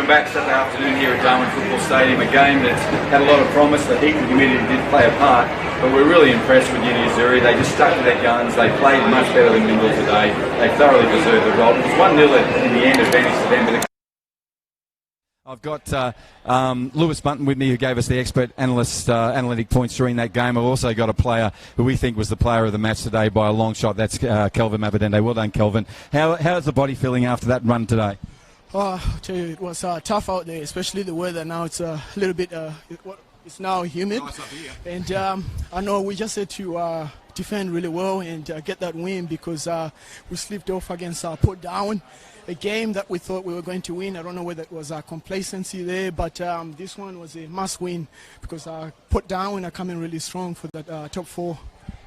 Back Saturday afternoon here at Darwin Football Stadium, a game that's had a lot of promise. The heat and humidity did play a part, but we're really impressed with Azzurri. They just stuck to their guns. They played much better than Mindle today. They thoroughly deserved the result. It was 1-0 in the end, advantage to them. I've got Lewis Bunton with me, who gave us the expert analytic points during that game. I've also got a player who we think was the player of the match today by a long shot. That's Kelvin Mabadende. Well done, Kelvin. How's the body feeling after that run today? I'll tell you, it was tough out there, especially the weather. Now it's a little bit, it's now humid. Nice up here. And I know we just had to defend really well and get that win, because we slipped off against Port Darwin, a game that we thought we were going to win. I don't know whether it was complacency there, but this one was a must win, because Port Darwin are coming really strong for that top four.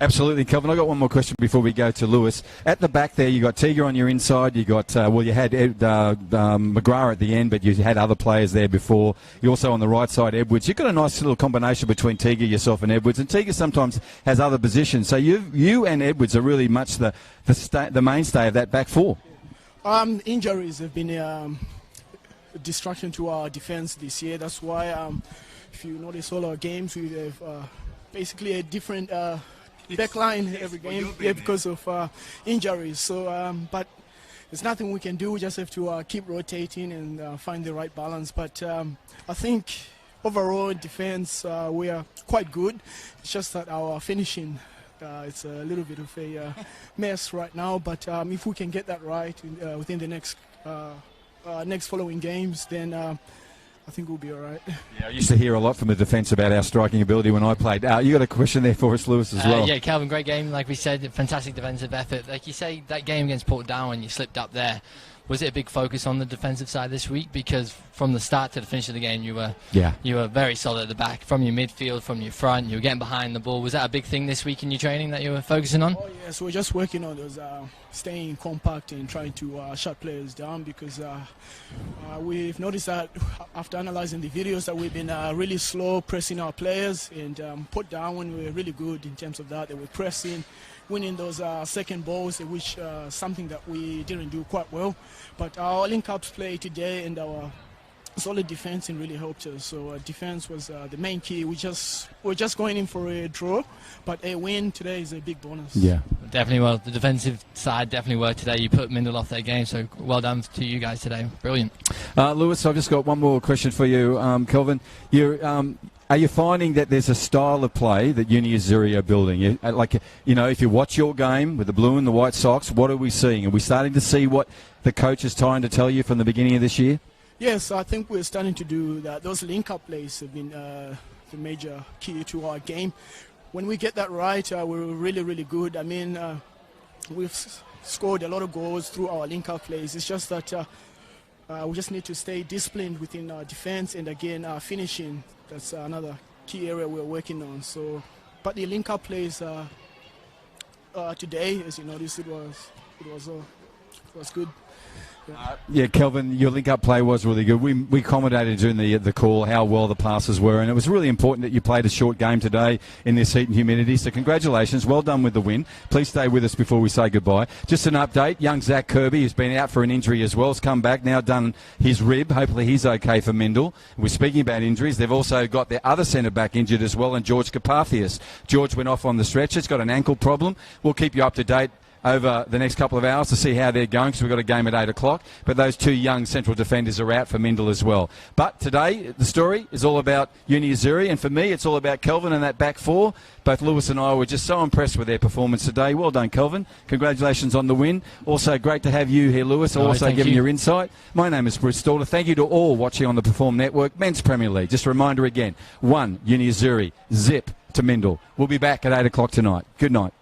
Absolutely, Kelvin. I've got one more question before we go to Lewis. At the back there, you got Tiger on your inside. You got, you had McGrath at the end, but you had other players there before. You also on the right side, Edwards. You've got a nice little combination between Tiger, yourself, and Edwards. And Tiger sometimes has other positions. So you and Edwards are really much the mainstay of that back four. Injuries have been a distraction to our defense this year. That's why, if you notice all our games, we have basically a different backline every game, because of injuries. So, but there's nothing we can do. We just have to keep rotating and find the right balance. But I think overall in defense, we are quite good. It's just that our finishing, it's a little bit of a mess right now. But if we can get that right within the next next following games, then I think we'll be all right. Yeah, I used to hear a lot from the defence about our striking ability when I played. You got a question there for us, Lewis, as well? Yeah, Calvin, great game. Like we said, fantastic defensive effort. Like you say, that game against Port Darwin, you slipped up there. Was it a big focus on the defensive side this week? Because from the start to the finish of the game, you were very solid at the back. From your midfield, from your front, you were getting behind the ball. Was that a big thing this week in your training that you were focusing on? Oh, yes, we're just working on those, staying compact and trying to shut players down, because we've noticed that after analysing the videos that we've been really slow pressing our players, and Port Darwin were really good in terms of that. They were pressing, winning those second balls, which something that we didn't do quite well. But our link-ups play today and our solid defense really helped us. So defense was the main key. We're just going in for a draw, but a win today is a big bonus. Yeah, definitely. Well, the defensive side definitely worked today. You put Mindle off their game, so well done to you guys today. Brilliant. Lewis, I've just got one more question for you, Kelvin. Are you finding that there's a style of play that Uni Azzurri are building? If you watch your game with the blue and the white socks, what are we seeing? Are we starting to see what the coach is trying to tell you from the beginning of this year? Yes, I think we're starting to do that. Those link-up plays have been the major key to our game. When we get that right, we're really, really good. I mean, we've scored a lot of goals through our link-up plays. It's just that we just need to stay disciplined within our defense, and again, finishing. That's another key area we're working on. So, but the link-up plays today, as you noticed, it was good. Yeah, Kelvin, your link-up play was really good. We commentated during the call how well the passes were, and it was really important that you played a short game today in this heat and humidity. So congratulations, well done with the win. Please stay with us before we say goodbye. Just an update, young Zach Kirby, who's been out for an injury as well, has come back, now done his rib. Hopefully he's okay for Mindle. We're speaking about injuries. They've also got their other centre-back injured as well, and George Carpathius. George went off on the stretcher. He's got an ankle problem. We'll keep you up to date over the next couple of hours to see how they're going, because we've got a game at 8 o'clock. But those two young central defenders are out for Mindle as well. But today, the story is all about Uni Azzurri, and for me, it's all about Kelvin and that back four. Both Lewis and I were just so impressed with their performance today. Well done, Kelvin. Congratulations on the win. Also, great to have you here, Lewis, also giving your insight. My name is Bruce Stalter. Thank you to all watching on the Perform Network. Men's Premier League. Just a reminder again, 1, Uni Azzurri, zip to Mindle. We'll be back at 8 o'clock tonight. Good night.